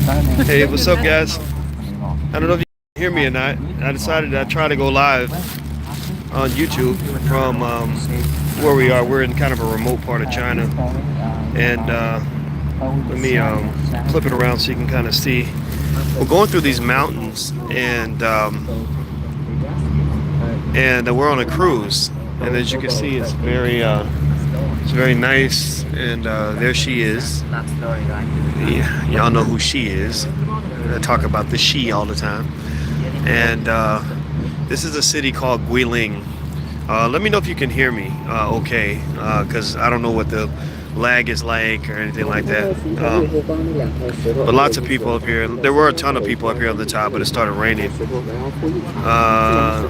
Hey, what's up, guys? I don't know if you can hear me or not. I decided I'd try to go live on YouTube from where we are. We're in kind of a remote part of China, and let me flip it around so you can kind of see. We're going through these mountains, and we're on a cruise. And as you can see, it's very nice. And there she is. Yeah, y'all know who she is. I talk about the she all the time. And this is a city called Guilin. Let me know if you can hear me okay, because I don't know what the lag is like or anything like that. But lots of people up here. There were a ton of people up here on the top, but it started raining.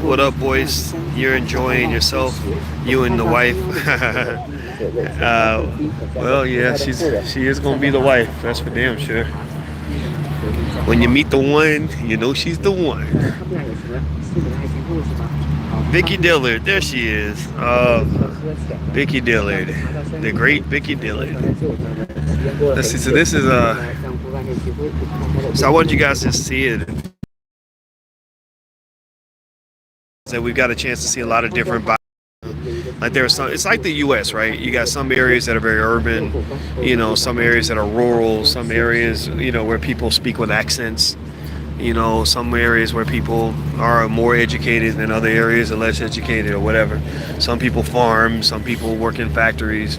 What up, boys? You're enjoying yourself, you and the wife. Well, yeah, she is gonna be the wife. That's for damn sure. When you meet the one, you know she's the one. Vicky Dillard, there she is. Vicky Dillard, the great Vicky Dillard. Let's see. So this is So I want you guys to see it. That we've got a chance to see a lot of different. Like there's some, it's like the U.S., right? You got some areas that are very urban, some areas that are rural, some areas, where people speak with accents, some areas where people are more educated than other areas are less educated or whatever. Some people farm, some people work in factories,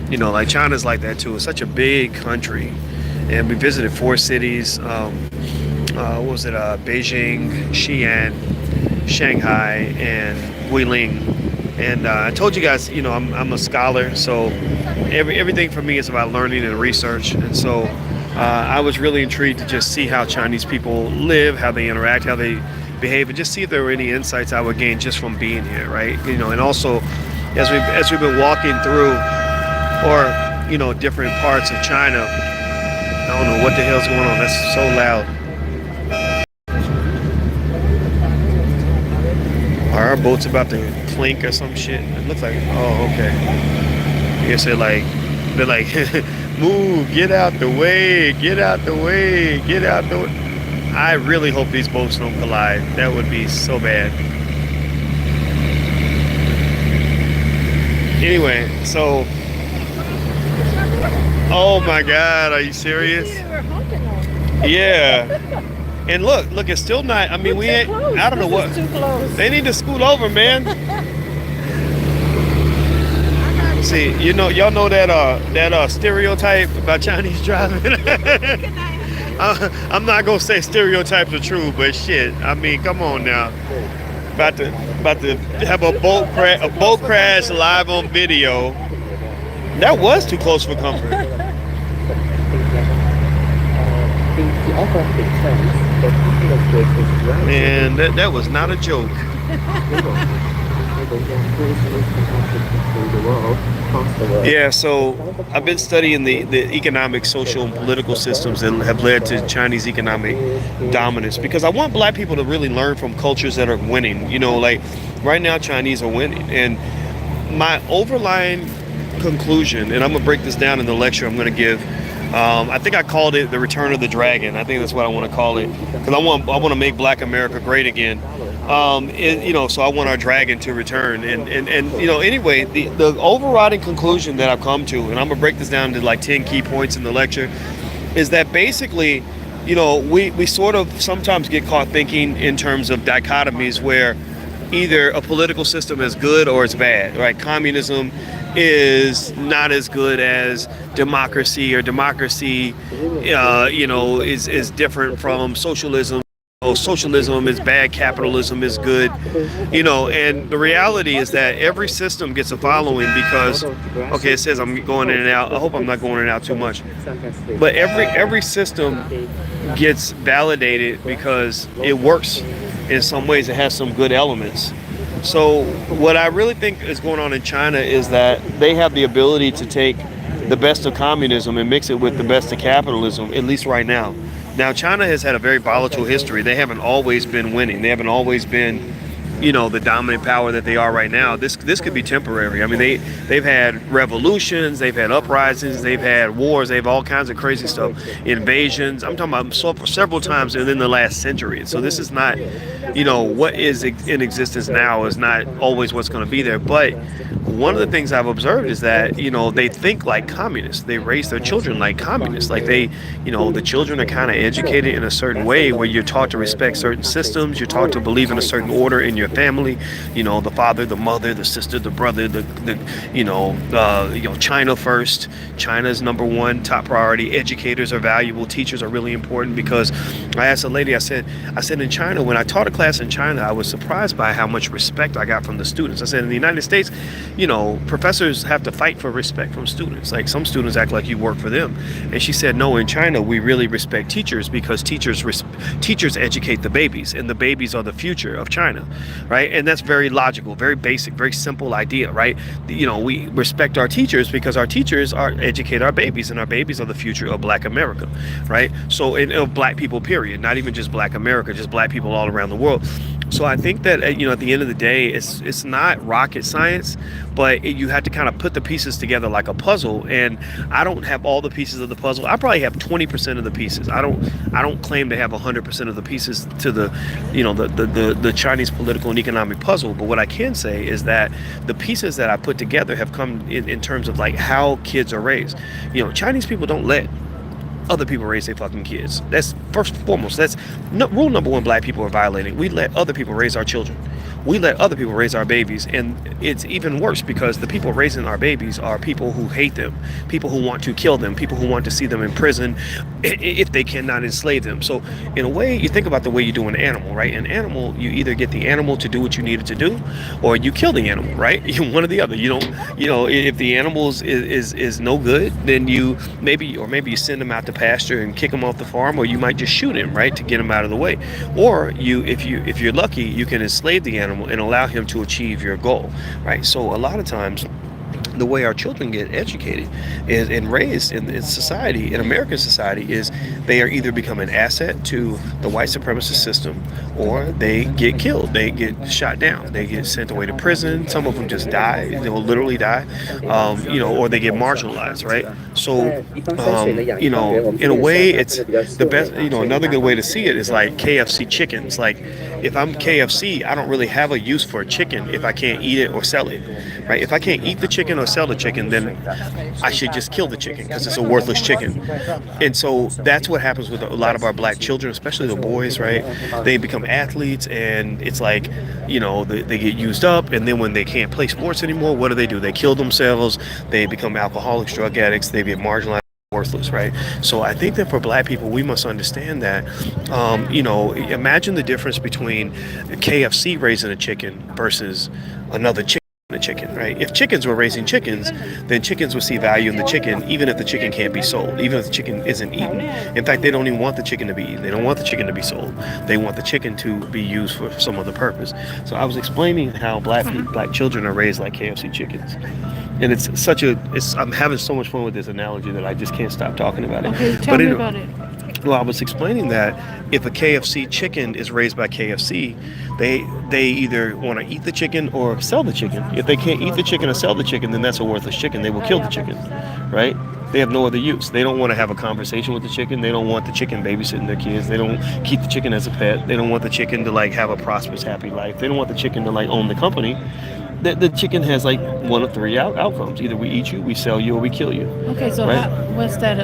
like China's like that too. It's such a big country. And we visited 4 cities, what was it, Beijing, Xi'an, Shanghai, and Guilin. And I told you guys, I'm a scholar, so everything for me is about learning and research. And so I was really intrigued to just see how Chinese people live, how they interact, how they behave, and just see if there were any insights I would gain just from being here, right? And also as we've been walking through, or different parts of China, I don't know what the hell's going on. That's so loud. Are our boat's about to clink or some shit? It looks like, oh, okay. I guess they're like, move, get out the way, get out the way, get out the way. I really hope these boats don't collide. That would be so bad. Anyway, so, oh my God, are you serious? Yeah. And look, it's still not, I mean, we ain't, I don't know what, they need to scoot over, man. See, y'all know that stereotype about Chinese driving. I'm not gonna say stereotypes are true, but shit, I mean, come on now. About to have a boat crash live on video. That was too close for comfort. Man, that was not a joke. Yeah, so I've been studying the economic, social, and political systems that have led to Chinese economic dominance because I want black people to really learn from cultures that are winning. Like right now, Chinese are winning. And my overlying conclusion, and I'm going to break this down in the lecture I'm going to give, I think I called it the Return of the Dragon. I think that's what I want to call it because I want to make Black America great again. So I want our dragon to return. And anyway, the overriding conclusion that I've come to, and I'm gonna break this down into like 10 key points in the lecture, is that basically, we sort of sometimes get caught thinking in terms of dichotomies where either a political system is good or it's bad, right? Communism is not as good as democracy, or democracy, is different from socialism. Socialism is bad, capitalism is good, and the reality is that every system gets a following because, okay, it says I'm going in and out. I hope I'm not going in and out too much. But every system gets validated because it works in some ways. It has some good elements. So what I really think is going on in China is that they have the ability to take the best of communism and mix it with the best of capitalism, at least right now. Now, China has had a very volatile history. They haven't always been winning. They haven't always been, the dominant power that they are right now, this could be temporary. I mean, they've had revolutions, they've had uprisings, they've had wars, they've all kinds of crazy stuff, invasions. I'm talking about several times within the last century. So this is not, what is in existence now is not always what's going to be there. But one of the things I've observed is that they think like communists. They raise their children like communists. Like the children are kind of educated in a certain way where you're taught to respect certain systems. You're taught to believe in a certain order in your family. The father, the mother, the sister, the brother. China first. China is number one, top priority. Educators are valuable. Teachers are really important because I asked a lady. I said in China, when I taught a class in China, I was surprised by how much respect I got from the students. I said in the United States, professors have to fight for respect from students. Like some students act like you work for them. And she said, no, in China, we really respect teachers because teachers educate the babies, and the babies are the future of China, right? And that's very logical, very basic, very simple idea, right? We respect our teachers because our teachers educate our babies, and our babies are the future of Black America, right? So, of Black people, period, not even just Black America, just Black people all around the world. So I think that at the end of the day, it's not rocket science, but you have to kind of put the pieces together like a puzzle. And I don't have all the pieces of the puzzle. I probably have 20% of the pieces. I don't claim to have 100% of the pieces to the Chinese political and economic puzzle. But what I can say is that the pieces that I put together have come in terms of like how kids are raised. Chinese people don't let other people raise their fucking kids. That's first and foremost. That's rule number one. Black people are violating. We let other people raise our children. We let other people raise our babies, and it's even worse because the people raising our babies are people who hate them, people who want to kill them, people who want to see them in prison if they cannot enslave them. So in a way, you think about the way you do an animal, right? An animal, you either get the animal to do what you need it to do, or you kill the animal, right? One or the other. You don't, if the animal is no good, then maybe you send them out to pasture and kick them off the farm, or you might just shoot him, right, to get him out of the way. Or if you're lucky, you can enslave the animal and allow him to achieve your goal, right? So a lot of times the way our children get educated and raised in society, in American society, is they are either become an asset to the white supremacist system, or they get killed, they get shot down, they get sent away to prison. Some of them just die, they'll literally die, or they get marginalized, right? So, in a way, it's the best, another good way to see it is like KFC chickens. Like, if I'm KFC, I don't really have a use for a chicken if I can't eat it or sell it, right? If I can't eat the chicken or sell the chicken, then I should just kill the chicken because it's a worthless chicken. And so that's what happens with a lot of our black children, especially the boys, right? They become athletes, and it's like, they get used up, and then when they can't play sports anymore, what do? They kill themselves, they become alcoholics, drug addicts, they get marginalized, worthless, right? So I think that for black people, we must understand that, imagine the difference between KFC raising a chicken versus another chicken, right? If chickens were raising chickens, then chickens would see value in the chicken, even if the chicken can't be sold, even if the chicken isn't eaten. In fact, they don't even want the chicken to be eaten. They don't want the chicken to be sold. They want the chicken to be used for some other purpose. So I was explaining how black children are raised like KFC chickens. And I'm having so much fun with this analogy that I just can't stop talking about it. Okay, tell me about it. Well, I was explaining that if a KFC chicken is raised by KFC, they either want to eat the chicken or sell the chicken. If they can't eat the chicken or sell the chicken, then that's a worthless chicken. They will kill the chicken, right? They have no other use. They don't want to have a conversation with the chicken. They don't want the chicken babysitting their kids. They don't keep the chicken as a pet. They don't want the chicken to have a prosperous, happy life. They don't want the chicken to own the company. The chicken has one of three outcomes. Either we eat you, we sell you, or we kill you. Okay, so right? What's that?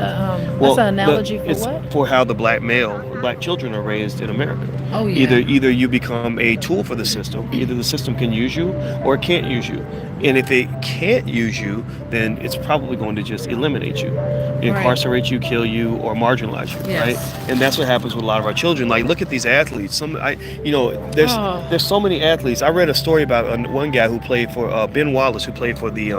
What's an analogy it's for what? For how the black children are raised in America. Oh yeah. Either you become a tool for the system. Either the system can use you or it can't use you. And if it can't use you, then it's probably going to just eliminate you, incarcerate you, kill you, or marginalize you, yes. right? And that's what happens with a lot of our children. Like, look at these athletes. There's so many athletes. I read a story about one guy who played for Ben Wallace, who played for the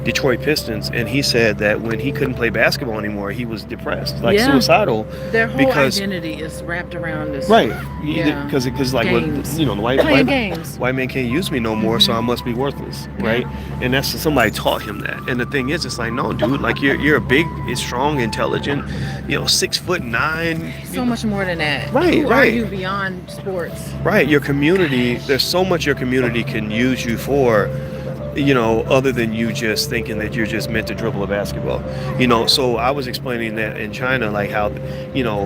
Detroit Pistons, and he said that when he couldn't play basketball anymore, he was depressed, suicidal. Their whole identity is wrapped around this. Right, because the white man can't use me no more, so I must be worthless. right? And that's somebody taught him that. And the thing is, it's like, no, dude, like you're a big, strong, intelligent, 6'9". So much more than that. Right, Who right. are you beyond sports? Right, your community. There's so much your community can use you for. Other than you just thinking that you're just meant to dribble a basketball. So I was explaining that in China, like how,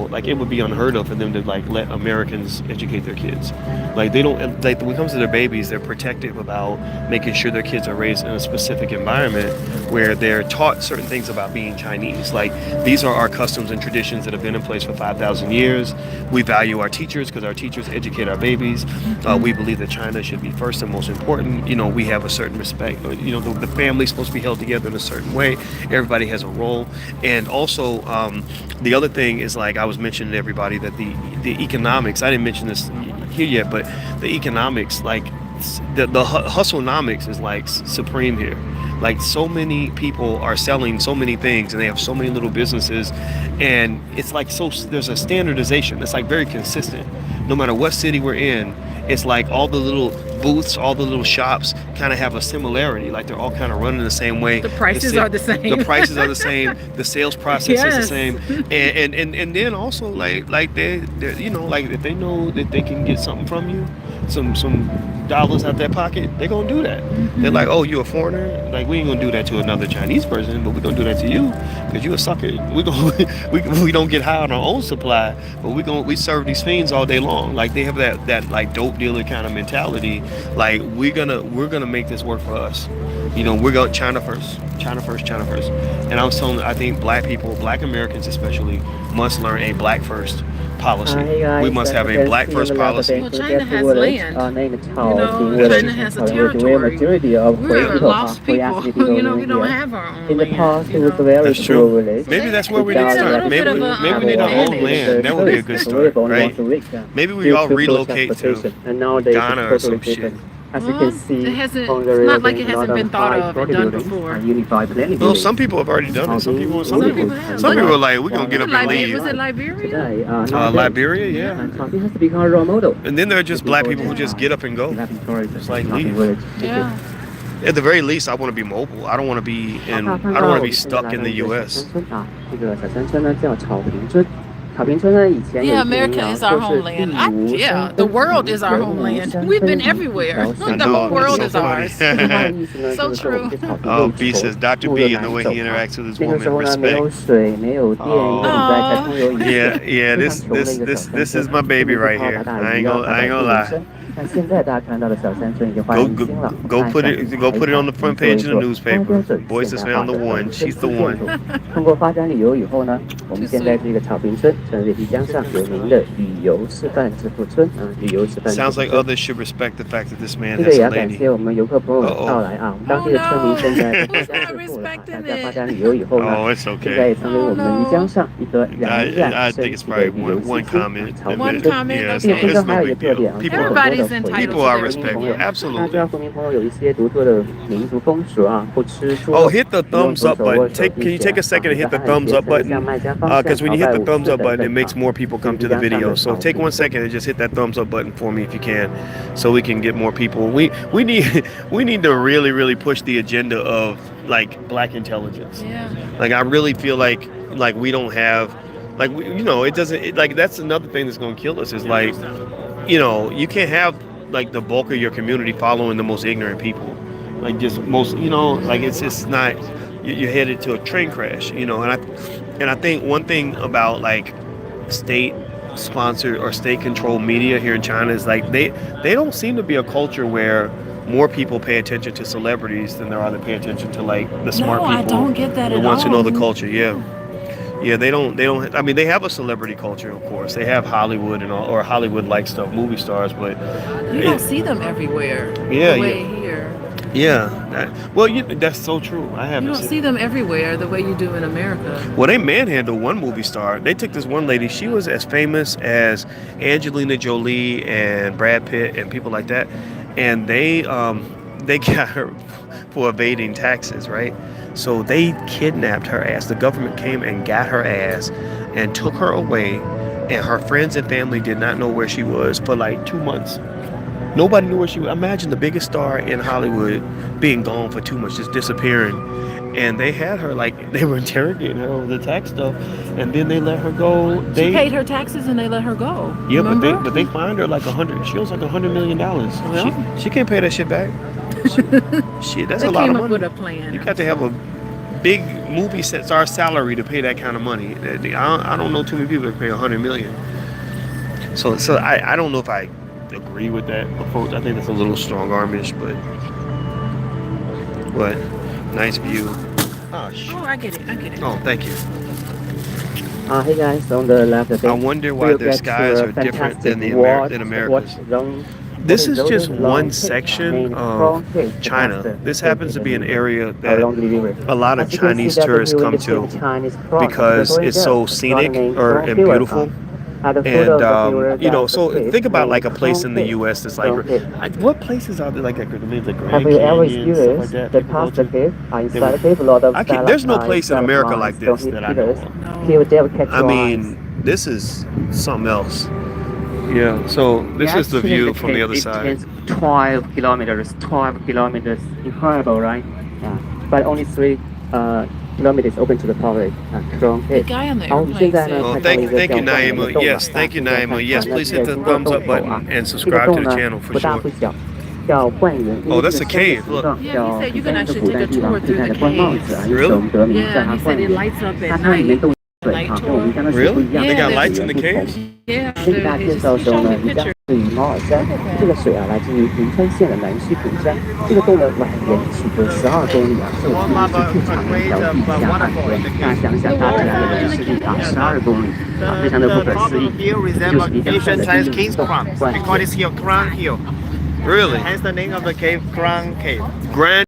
like it would be unheard of for them to like let Americans educate their kids. Like they don't, like when it comes to their babies, they're protective about making sure their kids are raised in a specific environment where they're taught certain things about being Chinese. Like these are our customs and traditions that have been in place for 5,000 years. We value our teachers because our teachers educate our babies. We believe that China should be first and most important. We have a certain respect. The family's supposed to be held together in a certain way. Everybody has a role. And also, the other thing is, like I was mentioning to everybody, that the economics, I didn't mention this here yet, but the economics, like the hustlenomics is like supreme here. Like so many people are selling so many things and they have so many little businesses, and it's like, so there's a standardization. It's like very consistent. No matter what city we're in, it's like all the little booths, all the little shops kind of have a similarity. Like they're all kind of running the same way. The prices are the same. The prices are the same. The sales process is the Yes. same. And then also like they like if they know that they can get something from you, some dollars out their pocket, they're gonna do that. They're like, oh, you a foreigner? Like we ain't gonna do that to another Chinese person, but we're gonna do that to you because you a sucker. We don't get high on our own supply, but we serve these fiends all day long. Like they have that like dope dealer kind of mentality. Like we're gonna make this work for us. We're going China first. And I was telling them, I think black people, black Americans especially, must learn a black first policy. We must have a black first policy. Well, China has land. China has a territory. We're lost people. We don't have our own land. That's true. Maybe that's where we need to start. Maybe we need our own land. That would be a good start, right? Maybe we all relocate to Ghana or some shit. It's not like it hasn't been thought of and done before. Well, some people have already done it. Some people are like, we're gonna get up and leave. Was it Liberia? Liberia, yeah. And then there are just black people who just get up and go. It's like leave. Yeah. At the very least, I want to be mobile. I don't want to be stuck in the U.S. Yeah, America is our homeland. The world is our homeland. We've been everywhere. The whole world is ours. So true. Oh, B says Dr. B and the way he interacts with his woman, respect. Yeah. This is my baby right here. I ain't gonna lie. Go put it on the front page of the newspaper. Boyce has found the one. She's the one. Sounds like others should respect the fact that this man has a lady. Oh no, who's not respecting it? Oh, it's okay. Oh no. I think it's probably one comment. One comment, Yeah, okay. it's no big deal. Everybody's entitled People to are their respectful. opinion. Absolutely. Oh, hit the thumbs up button. Can you take a second to hit the thumbs up button? Because when you hit the thumbs up button, it makes more people come to the video. So take 1 second and just hit that thumbs up button for me if you can, so we can get more people. We need to really push the agenda of like black intelligence. Yeah. Like I really feel like we don't have, like it doesn't, like that's another thing that's going to kill us is like, you can't have like the bulk of your community following the most ignorant people. Like just most, like it's not, you're headed to a train crash, and I think one thing about like state sponsored or state controlled media here in China is like they don't seem to be a culture where more people pay attention to celebrities than there are that pay attention to like the smart people. I don't get that the at ones who all. know the culture. Yeah, they don't. I mean, they have a celebrity culture, of course. They have Hollywood and all, or Hollywood-like stuff, movie stars, but you don't see them everywhere. Yeah, the way here. Yeah. That's so true. I haven't. You don't see them everywhere the way you do in America. Well, they manhandled one movie star. They took this one lady. She was as famous as Angelina Jolie and Brad Pitt and people like that, and they got her for evading taxes, right? So they kidnapped her ass. The government came and got her ass and took her away, and her friends and family did not know where she was for like 2 months. Nobody knew where she was. Imagine the biggest star in Hollywood being gone for 2 months, just disappearing. And they had her, like, they were interrogating her over the tax stuff, and then they let her go. She paid her taxes and they let her go. Yeah, remember? but they fined her like she owes like $100 million. Well, she can't pay that shit back. Shit, that's a lot of money. They came up with a plan. You got to have a big movie star salary to pay that kind of money. I don't know too many people that pay $100 million. So I don't know if I agree with that approach. I think it's a little strong armish, but nice view. Oh, I get it. Oh, thank you. Hey guys, on the left, I wonder why their skies are different than America's. This is just one section of China. This happens to be an area that a lot of Chinese tourists come to because it's so scenic and beautiful. And so think about like a place in the U.S. that's like, what places are there like the names like Grand Canyon, stuff like that? There's no place in America like this that I know of. I mean, this is something else. Yeah. So this is the view from the other side. 12 kilometers incredible, right? Yeah. But only 3 kilometers open to the public. The guy on the airplane said, well, thank you, Naima. Yes, thank you, Naima. Yes, please hit the thumbs up button and subscribe to the channel for sure. Oh, that's a cave. Look. Yeah, he said you can actually take a tour through the caves. Really? Yeah, he said it lights up at night. Night tour. Really? Yeah, they got lights in the caves? Yeah, he showed me pictures. 是羽毛尔山，这个水啊来自于银川县的南区屏山，这个洞呢蜿蜒曲折12公里啊，是我们最长的一条地下半河。大家想想，大自然的人视力达12公里啊，非常的不可思议。就是离江山的真正洞冠。Really? Hence the name of the cave, Crown Cave. Grand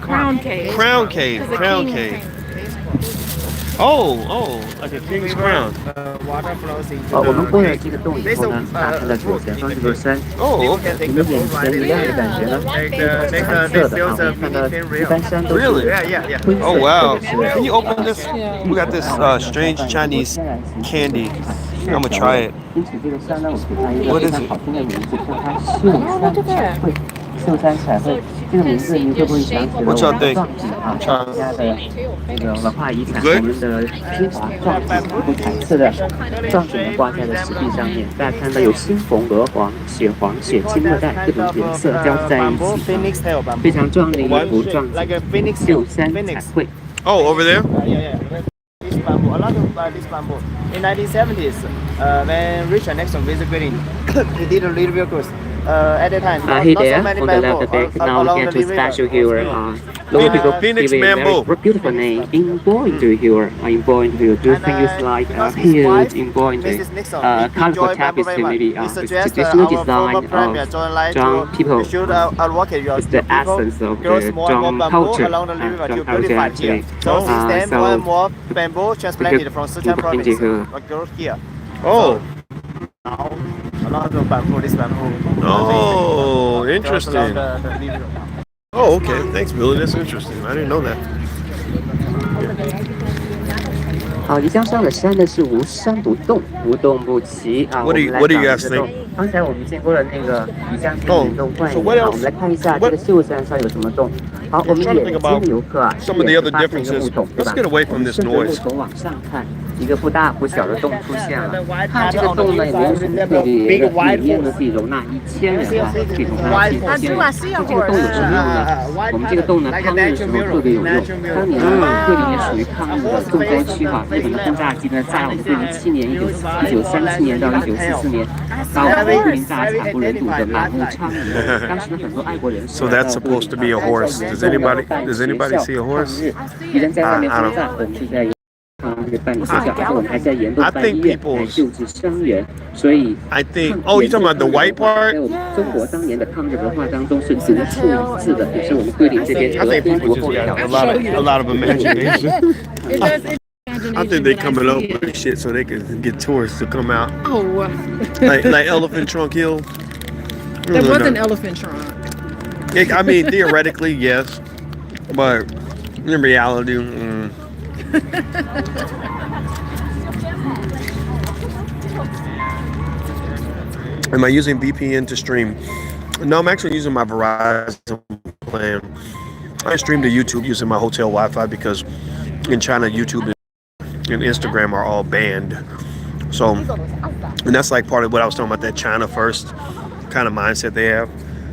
Crown Cave. Crown Cave. Crown Cave. Oh, like a king's crown. Water flows into 我们过了这个洞以后呢，打开了左前方这座山， Oh, 你们眼前一亮的感觉呢，是彩色的啊，我们看到一般山都是 really? 灰色 Oh, wow. 特别 Can you open this? We got this strange Chinese candy. I'm gonna try it. 因此这个山呢，我给它一个 What 非 is 常 it? 好听的名字，叫它秀山彩绘。这个名字你会不会想起了我 What y'all 们 think? 壮景啊，国家的那个文化遗产， Good? 我们的中华壮景，一幅彩色的壮景挂在了石壁上面。大家看到有猩红、鹅黄、血黄、血青的带各种颜色交织在一起，非常壮丽的一幅壮景，秀山彩绘。 Oh, over there? This bamboo, a lot of this bamboo. In 1970s, when Richard Nixon visited, he did a little vehicles. At the time, not Hey so there, many on the left bamboo of it, now along we the get to a river. statue here. Local people Phoenix give it a bamboo. very beautiful name, Inborn to here. Inborn to do things like huge Inborn to Mrs. Nixon, colorful enjoyed bamboo tapestry, very much. maybe He suggests traditional our design former premier, John Lai, of Zhang people. to should advocate your It's the people essence of grow the more and more Zhang bamboo culture. along the river to Zhang culture beautify actually. here. So since then, So more and more bamboo transplanted from Sichuan province here. grow here. Oh. Now, a lot of bamboo, this bamboo. Oh, grows interesting. along the river. Oh, okay. Thanks, Billy. That's interesting. I didn't know that. 好，漓江上的山呢是无山不动，不动不齐啊。 What do you guys think? 刚才我们见过了那个漓江天眼洞观影啊，我们来看一下这个秀山上有什么洞。好，我们眼睛的游客啊， Some of the other 发现一个 differences. 木桶，对 Let's 吧？ get away from this 顺着木 noise. 头往上看，一个不大不小的洞出现了。看这个洞呢，也没有什么特别的，里面呢可以容纳1000人啊，可以容纳7000人。那这个洞有什么用呢？我们这个洞呢，抗日的时候特别有用。当年呢，桂林也属于抗日的重灾区哈，日本的轰炸机呢，在我们桂林7年，1937年到1944年，把我们桂林炸惨不忍睹的满目疮痍。当时呢，很多爱国人士 So that's supposed to be a horse. Does anybody see a horse? 敌人在外面轰炸，我们就在这个办理手脚，而且我们还在沿路办医院来救治伤员。所以 I think. Oh, you're talking about the white 在 part? 我们中国当年的抗日文化当中是独树一帜的，也是我们桂林这边 I 得 think 英 people 国后 just 条 got a lot of imagination. It does. I think they coming up with shit so they can get tourists to come out, Oh, like Elephant Trunk Hill. there was an elephant trunk. I mean, theoretically, yes, but in reality, Am I using VPN to stream? No, I'm actually using my Verizon plan. I stream to YouTube using my hotel Wi-Fi because in China, YouTube and Instagram are all banned. So, and that's like part of what I was talking about, that China first kind of mindset they have.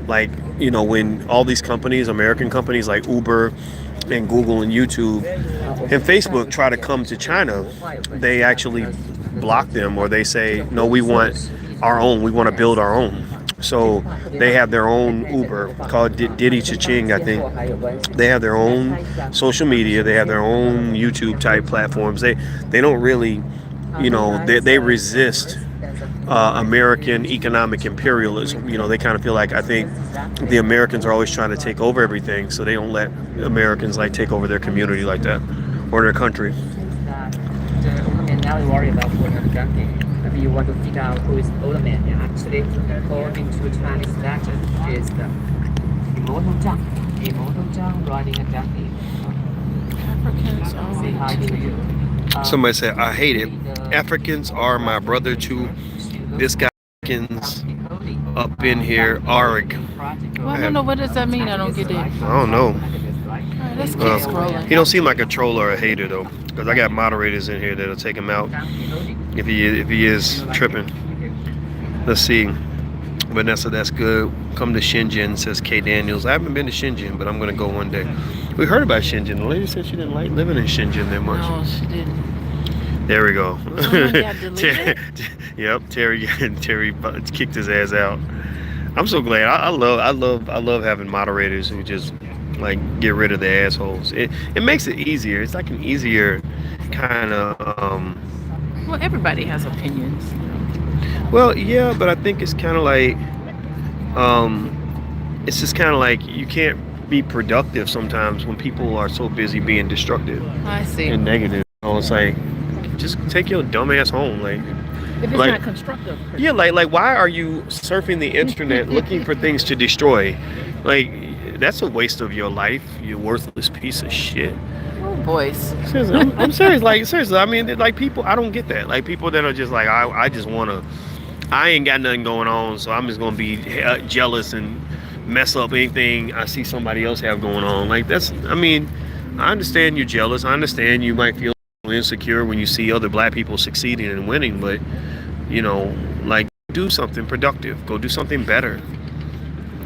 Like, you know, when all these companies, American companies like Uber and Google and YouTube and Facebook try to come to China, they actually block them, or they say, no, we want our own, we want to build our own. So they have their own Uber called Diddy Cha-Ching, I think. They have their own social media. They have their own YouTube type platforms. They don't really, you know, they resist American economic imperialism. You know, they kind of feel like, I think the Americans are always trying to take over everything, so they don't let Americans like take over their community like that or their country. Now we worry about jumping. If you want to figure out who is the older man, actually, according to Chinese legend, is the immortal Zhang. Immortal Zhang riding a donkey. Africans are. Somebody said, I hate it. Africans are my brother too. This guy up in here, Arig. Well, I don't know, what does that mean? I don't get it. I don't know. Right, let's keep scrolling. He don't seem like a troll or a hater though, because I got moderators in here that'll take him out if he is tripping. Let's see. Vanessa, that's good. Come to Shenzhen, says K Daniels. I haven't been to Shenzhen, but I'm gonna go one day. We heard about Shenzhen. The lady said she didn't like living in Shenzhen that much. No, she didn't. There we go. Yep, Terry kicked his ass out. I'm so glad. I love having moderators who just like get rid of the assholes. It makes it easier. It's like an easier kind of well, everybody has opinions. Well, yeah, but I think it's kind of like it's just kind of like you can't be productive sometimes when people are so busy being destructive. I see. And negative. It's like, just take your dumb ass home, like. If it's like, not constructive. Yeah, like why are you surfing the internet looking for things to destroy? Like, that's a waste of your life, you worthless piece of shit. Oh, boys. Seriously, I'm serious. Like, seriously, I mean, like, people, I don't get that. Like, people that are just like, I just want to, I ain't got nothing going on, so I'm just going to be jealous and mess up anything I see somebody else have going on. Like, that's, I mean, I understand you're jealous. I understand you might feel insecure when you see other black people succeeding and winning, but, you know, like, do something productive. Go do something better.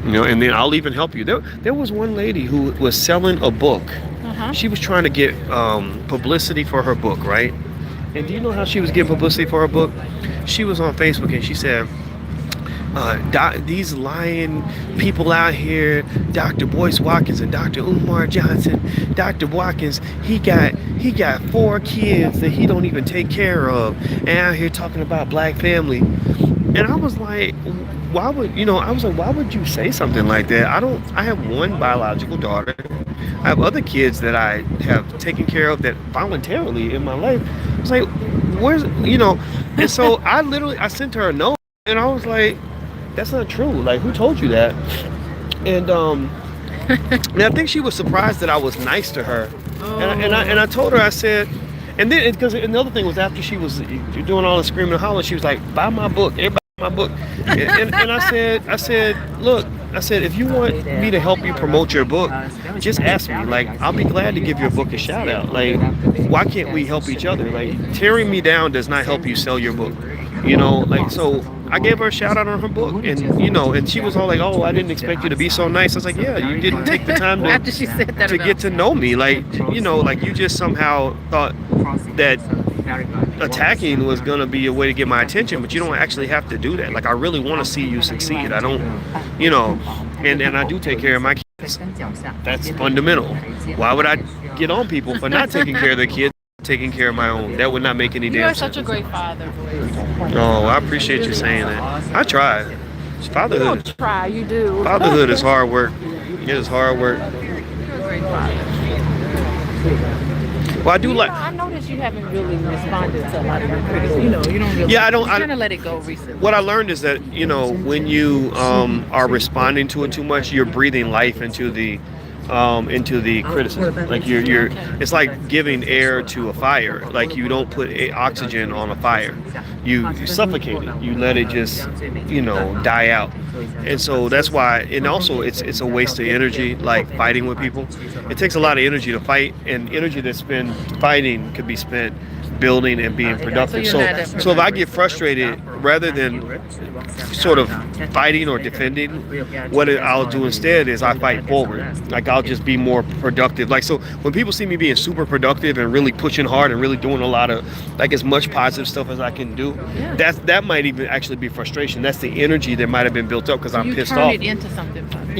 You know, and then I'll even help you. There was one lady who was selling a book. She was trying to get publicity for her book, right? And do you know how she was getting publicity for her book? She was on Facebook and she said, these lying people out here, Dr. Boyce Watkins and Dr. Umar Johnson. Dr. Watkins, he got 4 kids that he don't even take care of, and out here talking about black family. And I was like, why would you say something like that? I have one biological daughter. I have other kids that I have taken care of that voluntarily in my life. I was like, where's, you know, and so I sent her a note and I was like, that's not true. Like, who told you that? And and I think she was surprised that I was nice to her. And I told her, I said, and then because another thing was, after she was doing all the screaming and hollering, she was like, buy my book, everybody buy my book. And I said, look, I said, if you want me to help you promote your book, just ask me. Like, I'll be glad to give your book a shout out. Like, why can't we help each other? Like, tearing me down does not help you sell your book. You know, like, so I gave her a shout out on her book, and, you know, and she was all like, oh, I didn't expect you to be so nice. I was like, yeah, you didn't take the time to, after she said that, to get to know me. Like, you know, like, you just somehow thought that attacking was going to be a way to get my attention, but you don't actually have to do that. Like, I really want to see you succeed. I don't, you know, and I do take care of my kids. That's fundamental. Why would I get on people for not taking care of their kids, taking care of my own? That would not make any damn sense. You are such a great father. Oh, I appreciate you saying that. I try. Fatherhood. You don't try, you do. Fatherhood is hard work. It is hard work. You're a great father. Well, I do like. I noticed you haven't really responded to a lot of your critics. You know, you don't really. Yeah, I don't. Kind of let it go recently. What I learned is that, you know, when you are responding to it too much, you're breathing life into the into the criticism. Like you're it's like giving air to a fire. Like you don't put oxygen on a fire. You suffocate it. You let it just, die out. And so that's why, and also it's a waste of energy, like fighting with people. It takes a lot of energy to fight, and energy that's spent fighting could be spent building and being productive. So if I get frustrated, rather than sort of fighting or defending, what I'll do instead is I fight forward. Like I'll just be more productive. Like, so when people see me being super productive and really pushing hard and really doing a lot of, like, as much positive stuff as I can do, that might even actually be frustration. That's the energy that might have been built up because I'm pissed off. You turn it into something positive.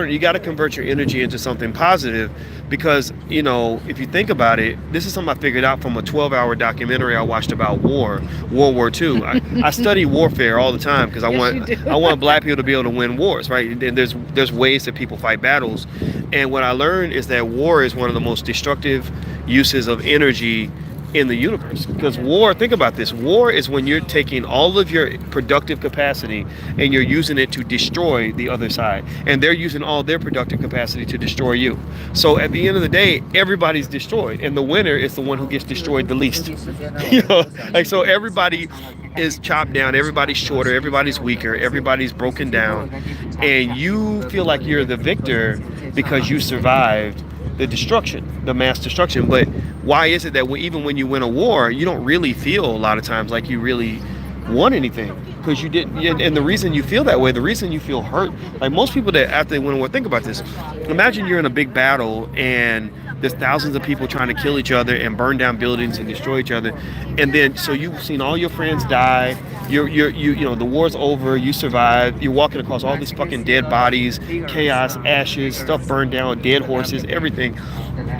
You got to convert your energy into something positive, because if you think about it, this is something I figured out from a 12-hour documentary I watched about World War II. I study warfare all the time because I want black people to be able to win wars, right? And there's ways that people fight battles, and what I learned is that war is one of the most destructive uses of energy in the universe. Because war, think about this, war is when you're taking all of your productive capacity and you're using it to destroy the other side, and they're using all their productive capacity to destroy you. So at the end of the day, everybody's destroyed, and the winner is the one who gets destroyed the least. Like, so everybody is chopped down, everybody's shorter, everybody's weaker, everybody's broken down, and you feel like you're the victor because you survived the destruction, the mass destruction. But why is it that even when you win a war, you don't really feel a lot of times like you really won anything? Because you didn't. And the reason you feel that way, the reason you feel hurt, like most people that after they win a war, think about this. Imagine you're in a big battle and there's thousands of people trying to kill each other and burn down buildings and destroy each other, and then so you've seen all your friends die. The war's over. You survived. You're walking across all these fucking dead bodies, chaos, ashes, stuff burned down, dead horses, everything,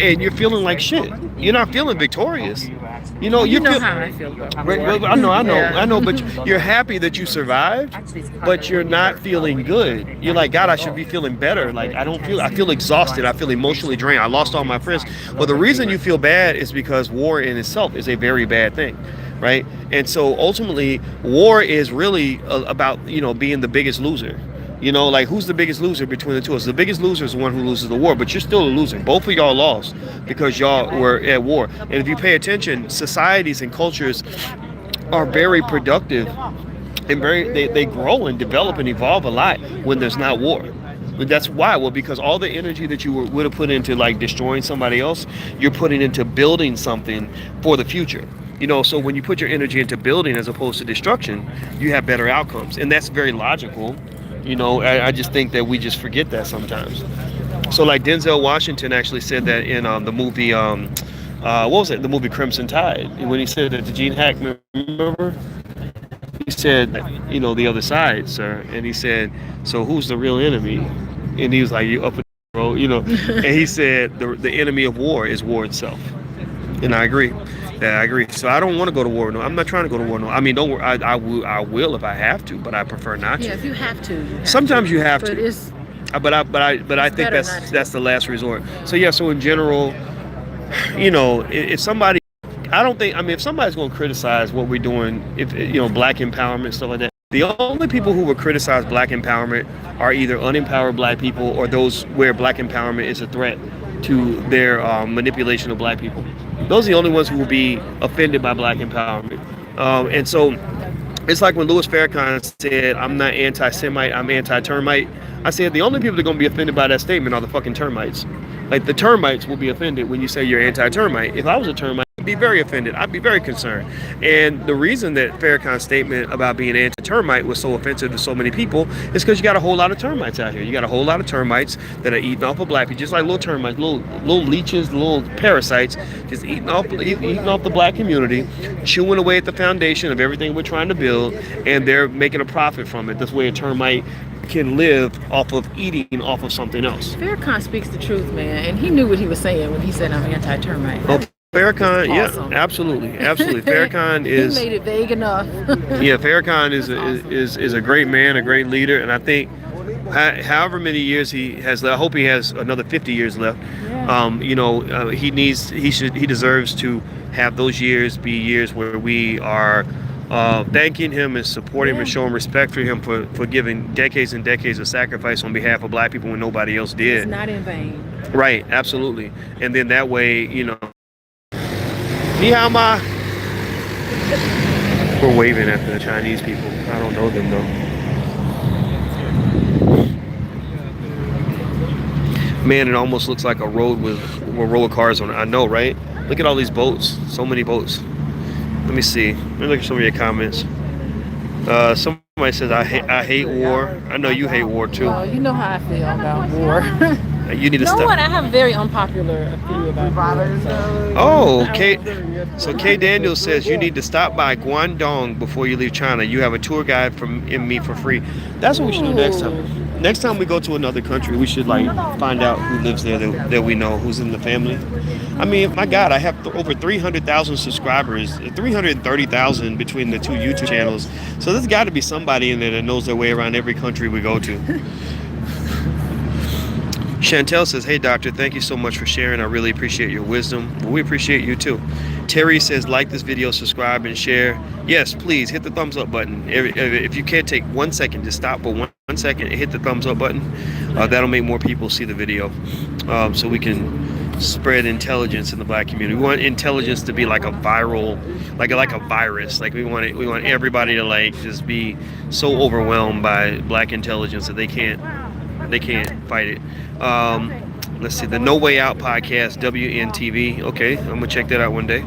and you're feeling like shit. You're not feeling victorious. You know how I feel. I know, but you're happy that you survived, but you're not feeling good. You're like, God, I should be feeling better. Like, I feel exhausted. I feel emotionally drained. I lost all my friends. Well, the reason you feel bad is because war in itself is a very bad thing, right? And so ultimately, war is really about, being the biggest loser. Like, who's the biggest loser between the two of us? The biggest loser is the one who loses the war, but you're still a loser. Both of y'all lost because y'all were at war. And if you pay attention, societies and cultures are very productive and they grow and develop and evolve a lot when there's not war. But that's why. Well, because all the energy that you would have put into, like, destroying somebody else, you're putting into building something for the future. So when you put your energy into building as opposed to destruction, you have better outcomes. And that's very logical. I just think that we just forget that sometimes. So, like, Denzel Washington actually said that in the movie, what was it? The movie Crimson Tide. When he said that to Gene Hackman, remember? He said, the other side, sir. And he said, so who's the real enemy? And he was like, you up in the road, And he said, the enemy of war is war itself. And I agree. Yeah, I agree. So I don't want to go to war. No, I'm not trying to go to war. No, I mean, don't worry. I will if I have to, but I prefer not to. Yeah, if you have to. Sometimes you have to. But I think that's the last resort. So yeah. So in general, if somebody, if somebody's going to criticize what we're doing, if black empowerment, stuff like that, the only people who will criticize black empowerment are either unempowered black people or those where black empowerment is a threat to their manipulation of black people. Those are the only ones who will be offended by black empowerment. And so it's like when Louis Farrakhan said, I'm not anti-Semite, I'm anti-termite. I said the only people that are going to be offended by that statement are the fucking termites. Like, the termites will be offended when you say you're anti-termite. If I was a termite, I'd be very offended. I'd be very concerned. And the reason that Farrakhan's statement about being anti-termite was so offensive to so many people is because you got a whole lot of termites out here. You got a whole lot of termites that are eating off of black people, just like little termites, little leeches, little parasites, just eating off the black community, chewing away at the foundation of everything we're trying to build, and they're making a profit from it. That's why a termite can live off of eating off of something else. Farrakhan speaks the truth, man, and he knew what he was saying when he said I'm anti-termite. Oh, Farrakhan, awesome. Yeah, absolutely. Farrakhan is. He made it vague enough. Yeah, Farrakhan is a great man, a great leader, and I think however many years he has left, I hope he has another 50 years left. Yeah. He deserves to have those years be years where we are thanking him and supporting him and showing respect for him for giving decades and decades of sacrifice on behalf of black people when nobody else did. It's not in vain. Right, absolutely. And then that way, you know, ni hao ma. We're waving at the Chinese people. I don't know them though. Man, it almost looks like a road with row of cars on it. I know, right? Look at all these boats. So many boats. Let me see. Let me look at some of your comments. Somebody says, I hate war. I know you hate war too. Well, you know how I feel about war. You need to know stop. what? I have a very unpopular opinion about war. So. Oh, so Kay Daniels says you need to stop by Guangdong before you leave China. You have a tour guide from me for free. That's what we should do next time. Next time we go to another country, we should like find out who lives there that we know, who's in the family. I mean, my God, I have over 300,000 subscribers, 330,000 between the two YouTube channels. So there's got to be somebody in there that knows their way around every country we go to. Chantel says, hey, doctor, thank you so much for sharing. I really appreciate your wisdom. Well, we appreciate you, too. Terry says, like this video, subscribe, and share. Yes, please, hit the thumbs up button. If you can't take 1 second, just stop for one second and hit the thumbs up button. That'll make more people see the video so we can spread intelligence in the black community. We want intelligence to be like a viral, like a virus. Like we want everybody to like just be so overwhelmed by black intelligence that they can't fight it. Let's see, the No Way Out podcast, WNTV. Okay, I'm gonna check that out one day.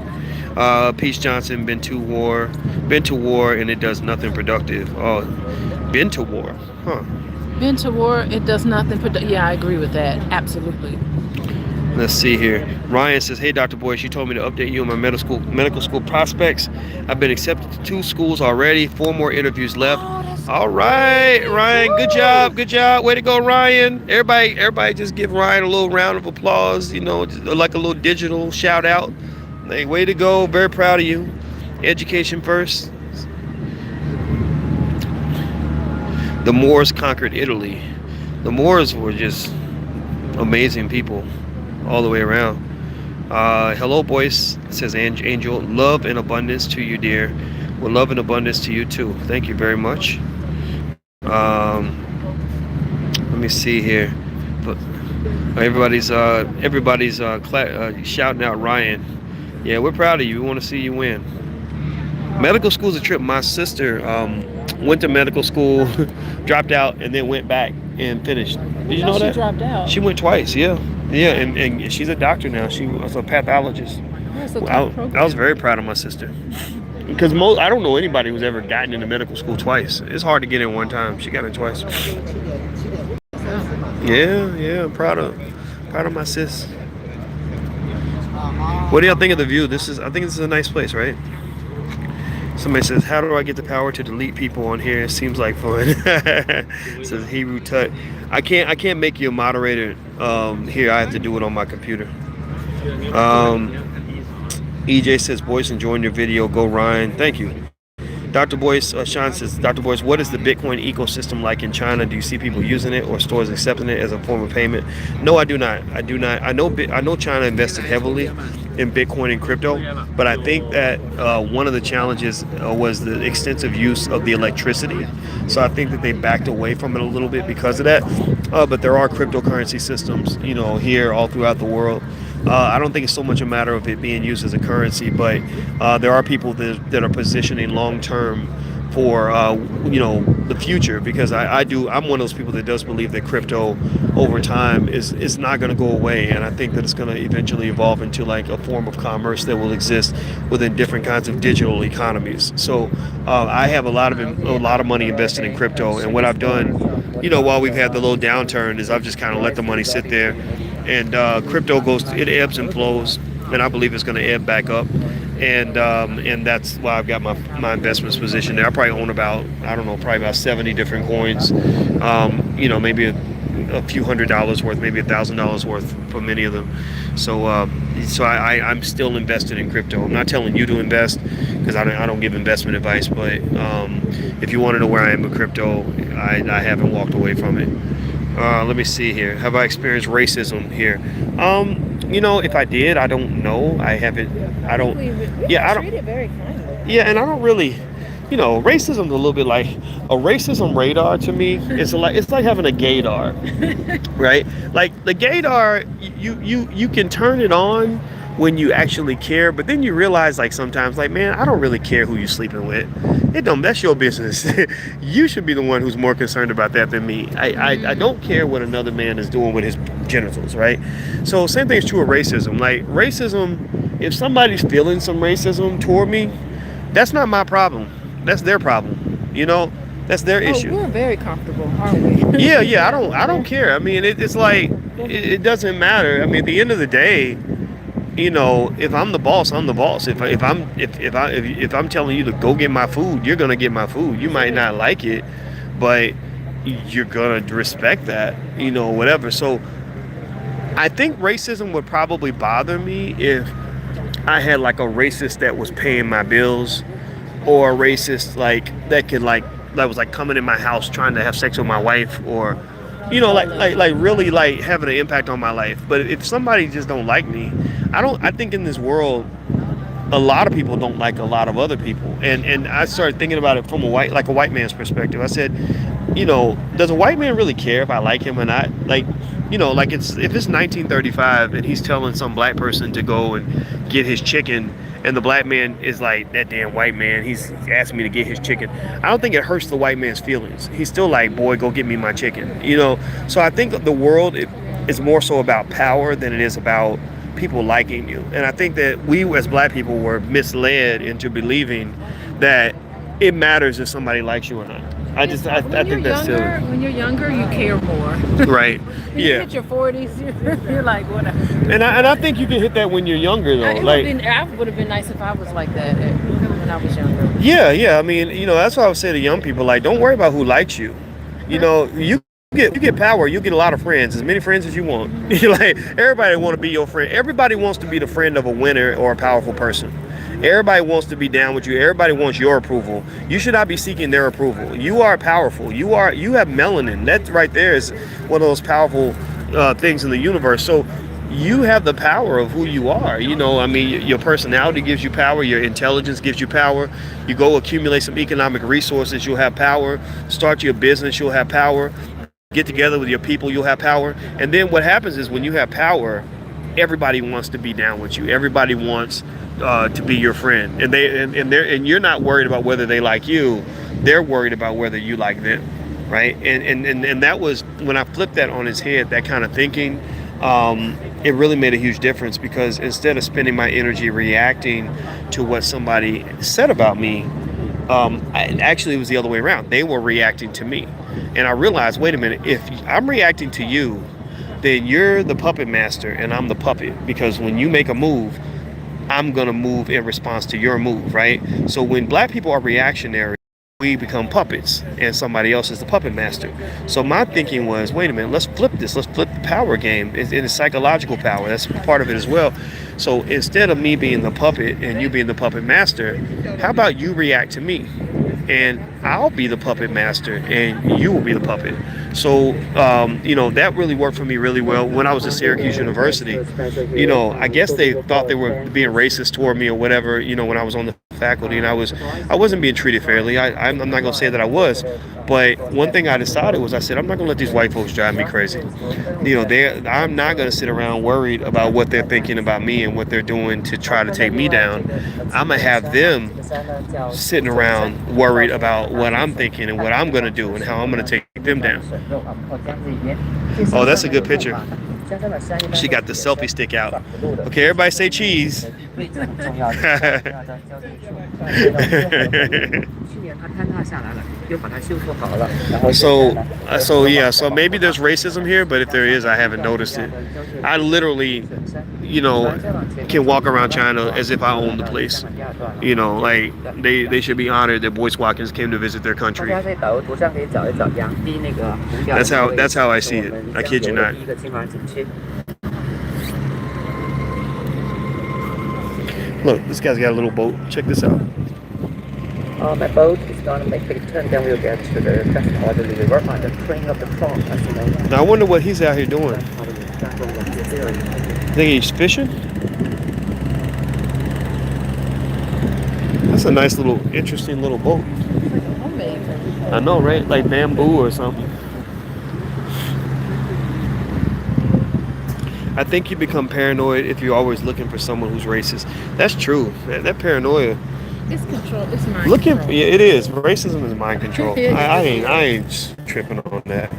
Peace Johnson, been to war and it does nothing productive. Oh, been to war, huh? Been to war, it does nothing productive. Yeah, I agree with that. Absolutely. Let's see here. Ryan says, hey, Dr. Boyce, you told me to update you on my medical school prospects. I've been accepted to 2 schools already, 4 more interviews left. All right, Ryan, good job. Way to go, Ryan. Everybody just give Ryan a little round of applause, you know, like a little digital shout out. Hey, way to go. Very proud of you. Education first. The Moors conquered Italy. The Moors were just amazing people all the way around. Hello, boys, says Angel. Love and abundance to you, dear. Well, love and abundance to you too. Thank you very much. Let me see here. But everybody's shouting out Ryan. Yeah, we're proud of you. We want to see you win. Medical school is a trip. My sister went to medical school, dropped out, and then went back and finished. Did you know that? She dropped out. She went twice. Yeah, and she's a doctor now. She was a pathologist. I was very proud of my sister. Because I don't know anybody who's ever gotten into medical school twice. It's hard to get in one time. She got in twice. Yeah, I'm proud of my sis. What do y'all think of the view? I think this is a nice place, right? Somebody says, how do I get the power to delete people on here? It seems like fun. Says Hebrew Tut. I can't make you a moderator here. I have to do it on my computer. EJ says, Boyce, enjoying your video. Go Ryan. Thank you. Dr. Boyce, Sean says, Dr. Boyce, what is the Bitcoin ecosystem like in China? Do you see people using it or stores accepting it as a form of payment? No, I do not. I know China invested heavily in Bitcoin and crypto, but I think that one of the challenges was the extensive use of the electricity. So I think that they backed away from it a little bit because of that. But there are cryptocurrency systems, you know, here all throughout the world. I don't think it's so much a matter of it being used as a currency, but there are people that are positioning long term for the future, because I'm one of those people that does believe that crypto over time is not going to go away, and I think that it's going to eventually evolve into like a form of commerce that will exist within different kinds of digital economies. So I have a lot of money invested in crypto, and what I've done, while we've had the little downturn, is I've just kind of let the money sit there. And crypto it ebbs and flows, and I believe it's going to ebb back up, and that's why I've got my investments positioned there. I probably own about 70 different coins, maybe a few $100s worth, maybe $1,000 worth for many of them. So I'm still invested in crypto. I'm not telling you to invest, because I don't give investment advice, but if you want to know where I am with crypto, I haven't walked away from it. Let me see here. Have I experienced racism here? If I did, I don't know. I haven't. I don't. Yeah, I don't. Treated very kindly. Yeah, and I don't really. you know, racism is a little bit like a racism radar to me. It's like having a gaydar, right? Like the gaydar, you can turn it on when you actually care, but then you realize like sometimes like, man, I don't really care who you're sleeping with. That's your business. You should be the one who's more concerned about that than me. I don't care what another man is doing with his genitals, right? So same thing is true of racism. Like racism, if somebody's feeling some racism toward me, that's not my problem. That's their problem. You know, that's their issue. We're very comfortable, aren't we? Yeah. I don't care. I mean, it's like it doesn't matter. I mean, at the end of the day, you know, if I'm the boss, I'm the boss. If I'm telling you to go get my food, you're gonna get my food. You might not like it, but you're gonna respect that, you know, whatever. So I think racism would probably bother me if I had like a racist that was paying my bills, or a racist like that was like coming in my house trying to have sex with my wife, or you know, like really like having an impact on my life. But if somebody just don't like me, I think in this world a lot of people don't like a lot of other people, and I started thinking about it from a white man's perspective. I said, you know, does a white man really care if I like him or not? Like, you know, like if it's 1935 and he's telling some black person to go and get his chicken, and the black man is like, that damn white man, he's asking me to get his chicken. I don't think it hurts the white man's feelings. He's still like, boy, go get me my chicken, you know? So I think the world is more so about power than it is about people liking you. And I think that we as black people were misled into believing that it matters if somebody likes you or not. I think that's silly. When you're younger, you care more. Right. When you hit your 40s, you're like, whatever. And I think you can hit that when you're younger, though. I would have been nice if I was like that when I was younger. Yeah. I mean, you know, that's why I would say to young people, like, don't worry about who likes you. You know, you get power, you get a lot of friends, as many friends as you want. Like, everybody want to be your friend. Everybody wants to be the friend of a winner or a powerful person. Everybody wants to be down with you. Everybody wants your approval. You should not be seeking their approval. You are powerful. You have melanin. That right there is one of those powerful things in the universe. So you have the power of who you are. You know, I mean, your personality gives you power. Your intelligence gives you power. You go accumulate some economic resources, you'll have power. Start your business, you'll have power. Get together with your people, you'll have power. And then what happens is when you have power, everybody wants to be down with you. Everybody wants to be your friend, and you're not worried about whether they like you. They're worried about whether you like them, right? And that was when I flipped that on his head. That kind of thinking, it really made a huge difference, because instead of spending my energy reacting to what somebody said about me, actually it was the other way around. They were reacting to me, and I realized, wait a minute, if I'm reacting to you, then you're the puppet master and I'm the puppet, because when you make a move, I'm gonna move in response to your move, right? So when black people are reactionary, we become puppets and somebody else is the puppet master. So my thinking was, wait a minute, let's flip this. Let's flip the power game. It's psychological power. That's part of it as well. So instead of me being the puppet and you being the puppet master, how about you react to me? And I'll be the puppet master and you will be the puppet. So, you know, that really worked for me really well. When I was at Syracuse University, you know, I guess they thought they were being racist toward me or whatever, you know, when I was on the faculty, and I wasn't being treated fairly. I'm not going to say that I was, but one thing I decided was, I said, I'm not going to let these white folks drive me crazy. You know, I'm not going to sit around worried about what they're thinking about me and what they're doing to try to take me down. I'm going to have them sitting around worried about what I'm thinking and what I'm going to do and how I'm going to take them down. Oh, that's a good picture. She got the selfie stick out. Okay, everybody say cheese. So maybe there's racism here, but if there is, I haven't noticed it. I literally, you know, can walk around China as if I own the place. You know, like they should be honored that Boyce Watkins came to visit their country. That's how I see it. I kid you not. Look, this guy's got a little boat. Check this out. My boat is going to make a turn, then we'll get to the Terracotta Warriors river on the train of the frog, as you know. Now I wonder what he's out here doing. Think he's fishing? That's a nice little, interesting little boat. I know, right? Like bamboo or something. I think you become paranoid if you're always looking for someone who's racist. That's true. That paranoia. It's control. It's mind control. Yeah, it is. Racism is mind control. I ain't tripping on that.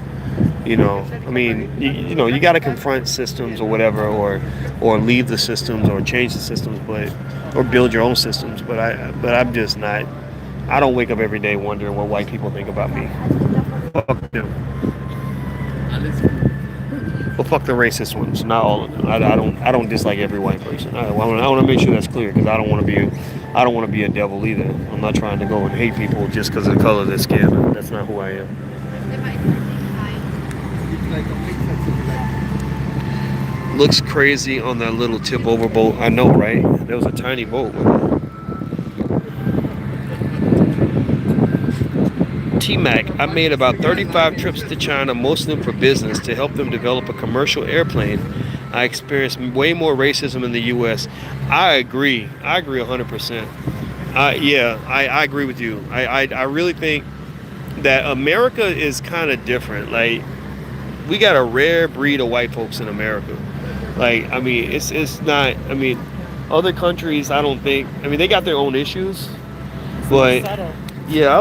You know, I mean, you know, you got to confront systems or whatever, or leave the systems or change the systems, or build your own systems. But I'm just not. I don't wake up every day wondering what white people think about me. Fuck them. Well, fuck the racist ones, not all of them. I don't dislike every white person. I want to make sure that's clear because I don't want to be a devil either. I'm not trying to go and hate people just because of the color of their skin. That's not who I am. Looks crazy on that little tip over boat. I know, right? There was a tiny boat. T-Mac, I made about 35 trips to China, most of them for business, to help them develop a commercial airplane. I experienced way more racism in the U.S. I agree 100%. I agree with you. I really think that America is kind of different. Like, we got a rare breed of white folks in America. Like, I mean, it's not, I mean, other countries, I don't think, I mean, they got their own issues, but yeah, I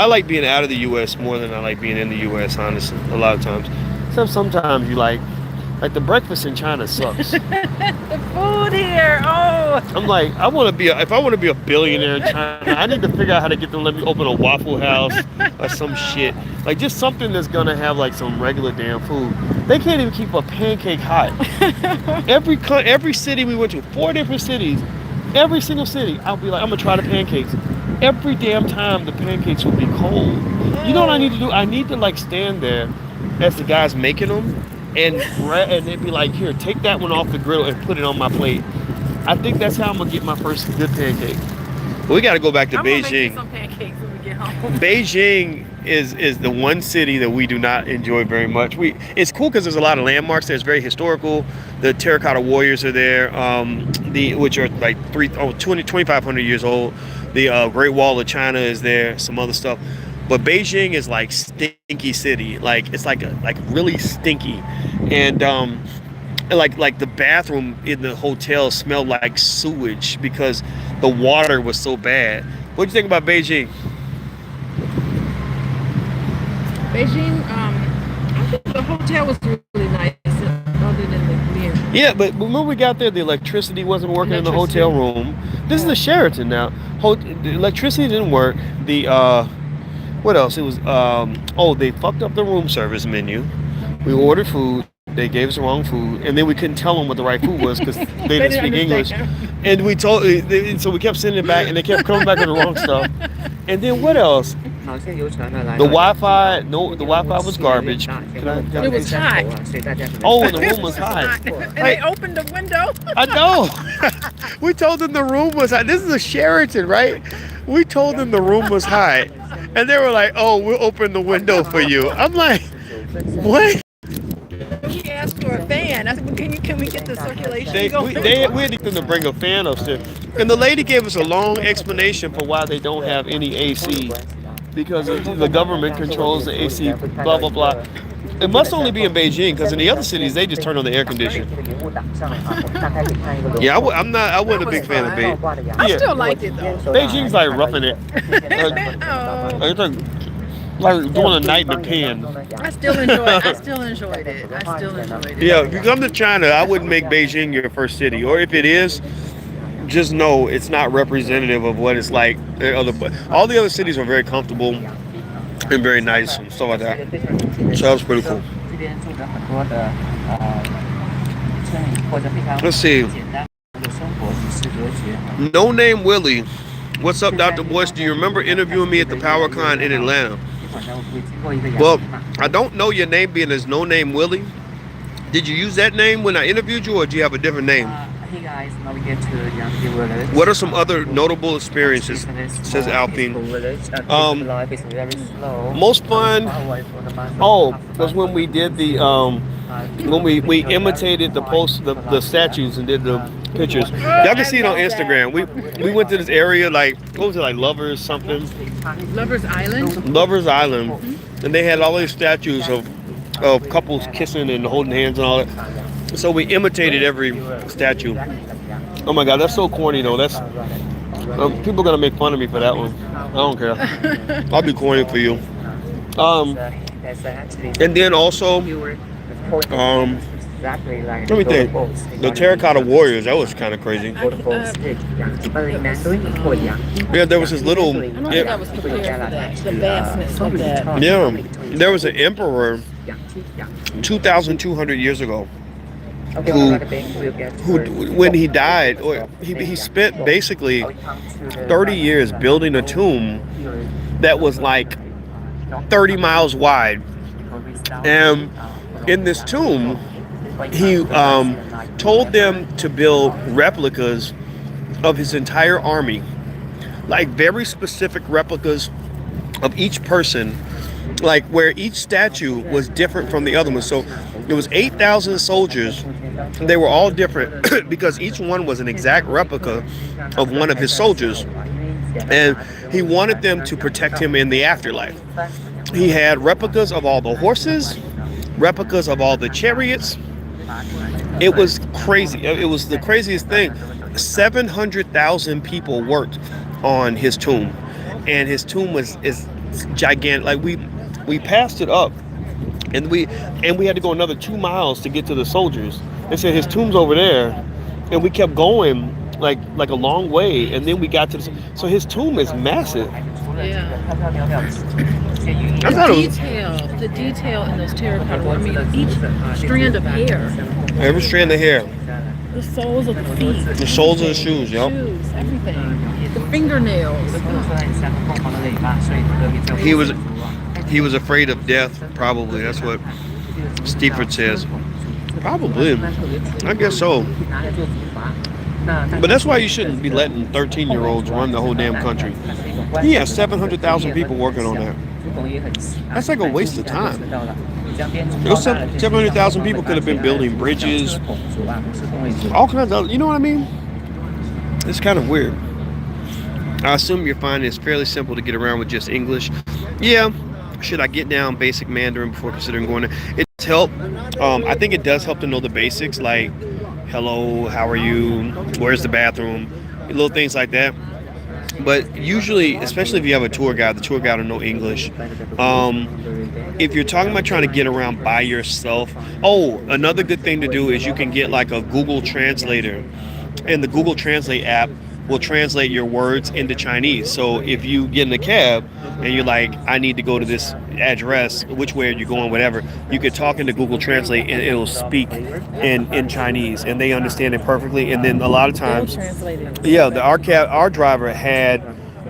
like being out of the U.S. more than I like being in the U.S., honestly, a lot of times. Sometimes you like the breakfast in China sucks. The food here, oh! I'm like, if I want to be a billionaire in China, I need to figure out how to get them to let me open a Waffle House or some shit. Like, just something that's going to have, like, some regular damn food. They can't even keep a pancake hot. Every city we went to, 4 different cities, every single city, I'll be like, I'm going to try the pancakes. Every damn time the pancakes will be cold. You know what I need to do? I need to like stand there as the guys making them and they'd be like, here, take that one off the grill and put it on my plate. I think that's how I'm gonna get my first good pancake. But we gotta go back to Beijing. Make some pancakes when we get home. Beijing is the one city that we do not enjoy very much. It's cool because there's a lot of landmarks there. It's very historical. The Terracotta Warriors are there, which are like 2,500 years old. The Great Wall of China is there, some other stuff. But Beijing is like stinky city. Like, it's like really stinky. And like the bathroom in the hotel smelled like sewage because the water was so bad. What do you think about Beijing? Beijing, I think the hotel was really nice other than the beer. Yeah, but when we got there, the electricity wasn't working in the hotel room. This is the Sheraton now. The electricity didn't work. What else? It was, they fucked up the room service menu. We ordered food. They gave us the wrong food. And then we couldn't tell them what the right food was because they didn't speak English. And so we kept sending it back and they kept coming back with the wrong stuff. And then what else? The Wi-Fi, the Wi-Fi was garbage. It was hot. Oh, and the room was hot. And they opened the window. I know. We told them the room was hot. This is a Sheraton, right? We told them the room was hot. And they were like, oh, we'll open the window for you. I'm like, what? He asked for a fan. I said, well, can we get the circulation we had them to bring a fan upstairs. And the lady gave us a long explanation for why they don't have any AC. Because the government controls the AC, blah, blah, blah. It must only be in Beijing, because in the other cities, they just turn on the air conditioning. Yeah, I wasn't a big fan of Beijing. I still liked it, though. Beijing's like roughing it. Like doing a night in the pen. I still enjoyed it. Yeah, if you come to China, I wouldn't make Beijing your first city. Or if it is, just know it's not representative of what it's like. All the other cities are very comfortable and very nice and stuff like that. So that was pretty cool. Let's see. No Name Willie. What's up, Dr. Boyce? Do you remember interviewing me at the PowerCon in Atlanta? Well, I don't know your name being as No Name Willie. Did you use that name when I interviewed you, or do you have a different name? Hey guys, now we get to Young Village. What are some other notable experiences? Says Alpine. Life is very slow. Most fun. Was when we did the when we imitated the statues and did the pictures. Y'all can see it on Instagram. We went to this area, like, what was it, like Lovers something? Lovers Island. Lovers Island, and they had all these statues of couples kissing and holding hands and all that. So we imitated every statue. Oh my God, that's so corny though. That's people are gonna make fun of me for that one. I don't care. I'll be corny for you. And then also, let me think. The Terracotta Warriors, that was kind of crazy. Yeah, there was this little. I don't think I was prepared for that. The vastness of that. Yeah, there was an emperor 2,200 years ago who when he died, or he spent basically 30 years building a tomb that was like 30 miles wide. And in this tomb, he told them to build replicas of his entire army, like very specific replicas of each person, like where each statue was different from the other one. So there was 8,000 soldiers. They were all different because each one was an exact replica of one of his soldiers. And he wanted them to protect him in the afterlife. He had replicas of all the horses, replicas of all the chariots. It was crazy. It was the craziest thing. 700,000 people worked on his tomb, and his tomb is gigantic. Like we passed it up, and we had to go another 2 miles to get to the soldiers. They said his tomb's over there, and we kept going like a long way, and then we got to so his tomb is massive. Yeah. The detail in those terracotta. I mean, each strand of hair. Every strand of hair. The soles of the feet. The soles of the shoes, yep. Shoes, everything. The fingernails. He was afraid of death, probably. That's what Steeford says. Probably. I guess so. But that's why you shouldn't be letting 13-year-olds run the whole damn country. He has 700,000 people working on that. That's like a waste of time. Those 700,000 people could have been building bridges, all kinds of, you know what I mean? It's kind of weird. I assume you're finding it's fairly simple to get around with just English. Yeah. Should I get down basic Mandarin before considering going there? It's help. I think it does help to know the basics, like hello, how are you, where's the bathroom, little things like that. But usually, especially if you have a tour guide, the tour guide will know English. If you're talking about trying to get around by yourself, another good thing to do is you can get like a Google Translator, and the Google Translate app will translate your words into Chinese. So if you get in a cab and you're like, I need to go to this address, which way are you going, whatever, you could talk into Google Translate and it'll speak in Chinese, and they understand it perfectly. And then a lot of times, our driver had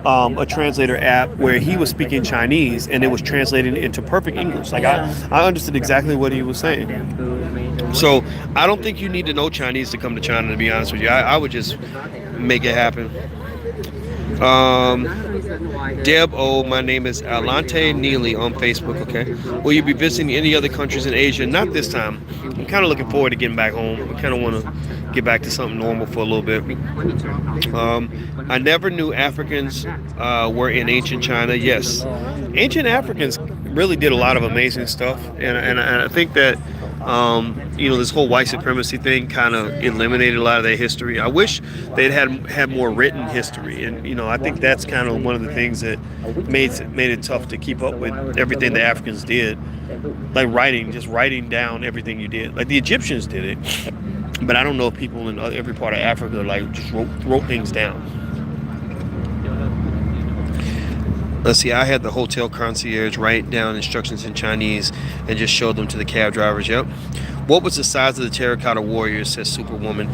a translator app where he was speaking Chinese and it was translated into perfect English. Like I understood exactly what he was saying. So I don't think you need to know Chinese to come to China, to be honest with you. I would just make it happen. Deb my name is Alante Neely on Facebook. Okay, will you be visiting any other countries in Asia? Not this time. I'm kind of looking forward to getting back home. I kind of want to get back to something normal for a little bit. I never knew Africans were in ancient China. Yes, ancient Africans really did a lot of amazing stuff, and I think that this whole white supremacy thing kind of eliminated a lot of their history. I wish they'd had more written history, and I think that's kind of one of the things that made it tough to keep up with everything the Africans did, like writing down everything you did. Like the Egyptians did it, but I don't know if people in every part of Africa like just wrote things down. Let's see, I had the hotel concierge write down instructions in Chinese and just show them to the cab drivers. Yep. What was the size of the Terracotta Warriors, says Superwoman?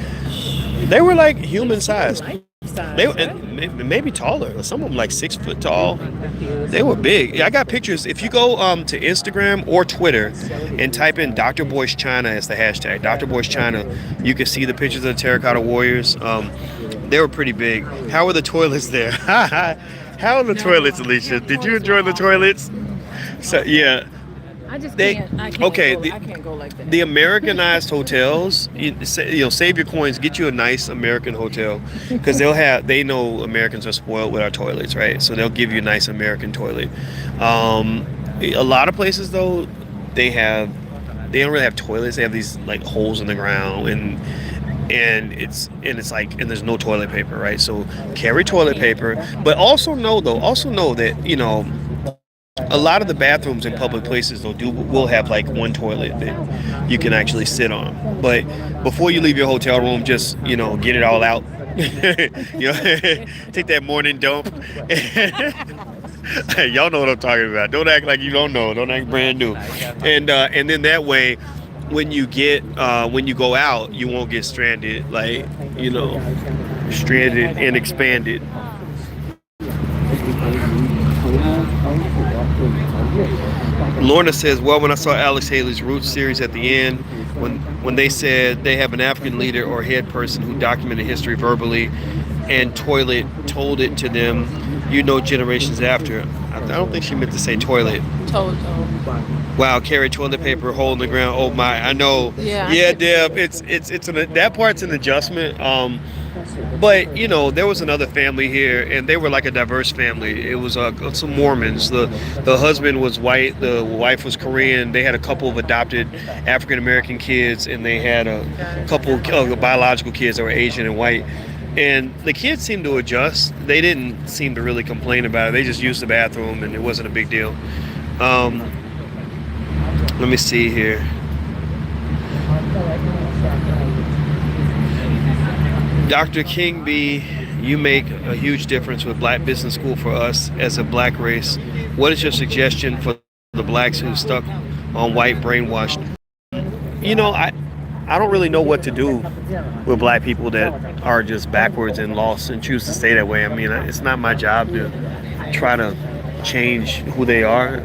They were like human size. They were, and maybe taller. Some of them like 6 foot tall. They were big. I got pictures. If you go to Instagram or Twitter and type in Dr. Boyce China as the hashtag, Dr. Boyce China, you can see the pictures of the Terracotta Warriors. They were pretty big. How were the toilets there? How are the toilets, Alicia? Did you enjoy the toilets? So yeah. I just They can't. I can't. okay. I can't go like that. The Americanized hotels, save your coins, get you a nice American hotel, because they know Americans are spoiled with our toilets, right? So they'll give you a nice American toilet. A lot of places though, they don't really have toilets. They have these like holes in the ground, and it's like, and there's no toilet paper, right? So carry toilet paper, but also know that a lot of the bathrooms in public places though will have like one toilet that you can actually sit on. But before you leave your hotel room, just get it all out. Take that morning dump. Y'all know what I'm talking about. Don't act like you don't know. Don't act brand new. And then that way, when you go out, you won't get stranded, like stranded and expanded. Lorna says, well, when I saw Alex Haley's Roots series at the end, when they said they have an African leader or head person who documented history verbally and told it to them, generations after. I don't think she meant to say toilet. Wow, carry toilet paper, hole in the ground. Oh my, I know. Yeah, Deb. That part's an adjustment. But there was another family here, and they were like a diverse family. It was some Mormons. The husband was white, the wife was Korean. They had a couple of adopted African American kids, and they had a couple of biological kids that were Asian and white. And the kids seemed to adjust. They didn't seem to really complain about it. They just used the bathroom, and it wasn't a big deal. Let me see here. Dr. King B, you make a huge difference with Black Business School for us as a Black race. What is your suggestion for the Blacks who stuck on white brainwashed? I don't really know what to do with Black people that are just backwards and lost and choose to stay that way. I mean, it's not my job to try to change who they are.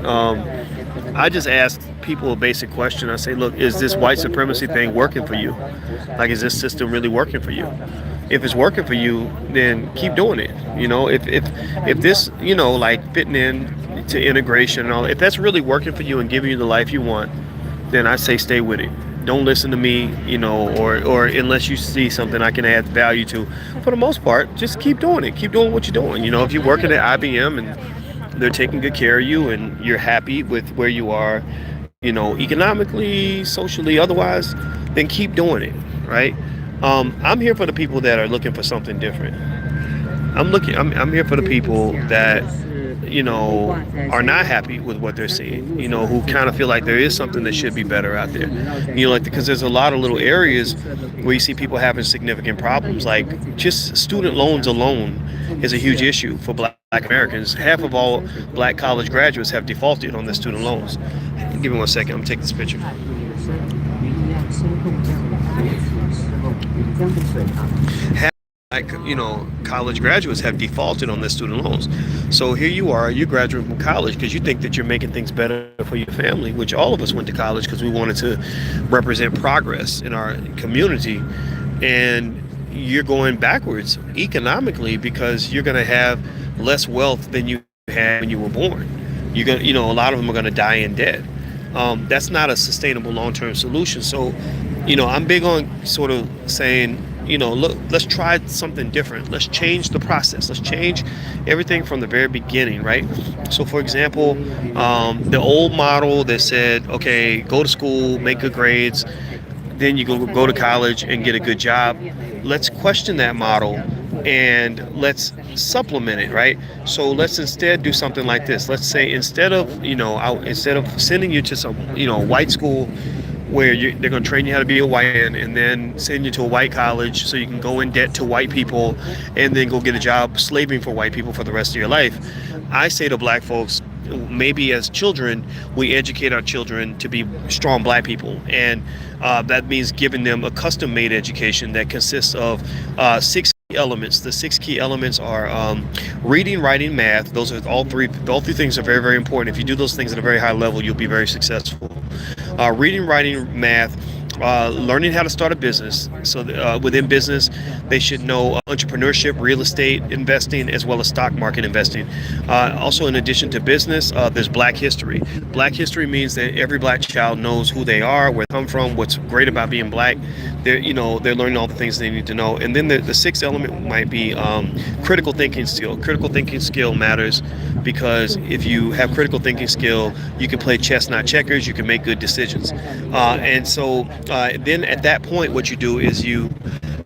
I just ask people a basic question. I say, look, is this white supremacy thing working for you? Like, is this system really working for you? If it's working for you, then keep doing it. If this, like fitting in to integration and all, if that's really working for you and giving you the life you want, then I say stay with it. Don't listen to me, or unless you see something I can add value to. For the most part, just keep doing it. Keep doing what you're doing. If you're working at IBM and they're taking good care of you and you're happy with where you are, economically, socially, otherwise, then keep doing it, right? I'm here for the people that are looking for something different. I'm here for the people that are not happy with what they're seeing, who kind of feel like there is something that should be better out there. Because there's a lot of little areas where you see people having significant problems, like just student loans alone is a huge issue for Black Americans. Half of all Black college graduates have defaulted on their student loans. Give me 1 second, I'm gonna take this picture. College graduates have defaulted on their student loans. So here you are, you're graduating from college because you think that you're making things better for your family, which all of us went to college because we wanted to represent progress in our community. And you're going backwards economically because you're going to have less wealth than you had when you were born. You're going to, a lot of them are going to die in debt. That's not a sustainable long-term solution. So, I'm big on sort of saying, look, let's try something different. Let's change the process. Let's change everything from the very beginning, right? So, for example, the old model that said, okay, go to school, make good grades, then you go to college and get a good job. Let's question that model and let's supplement it, right? So let's instead do something like this. Let's say instead of sending you to some, white school where they're going to train you how to be a white man and then send you to a white college so you can go in debt to white people and then go get a job slaving for white people for the rest of your life. I say to Black folks, maybe as children, we educate our children to be strong Black people. And that means giving them a custom-made education that consists of 6 key elements. The 6 key elements are reading, writing, math. Those are all three things are very, very important. If you do those things at a very high level, you'll be very successful. Reading, writing, math, learning how to start a business. So within business, they should know entrepreneurship, real estate investing, as well as stock market investing. Also, in addition to business, there's Black history. Black history means that every Black child knows who they are, where they come from, what's great about being Black. They're learning all the things they need to know. And then the sixth element might be critical thinking skill. Critical thinking skill matters because if you have critical thinking skill, you can play chess, not checkers. You can make good decisions. And so then at that point, what you do is you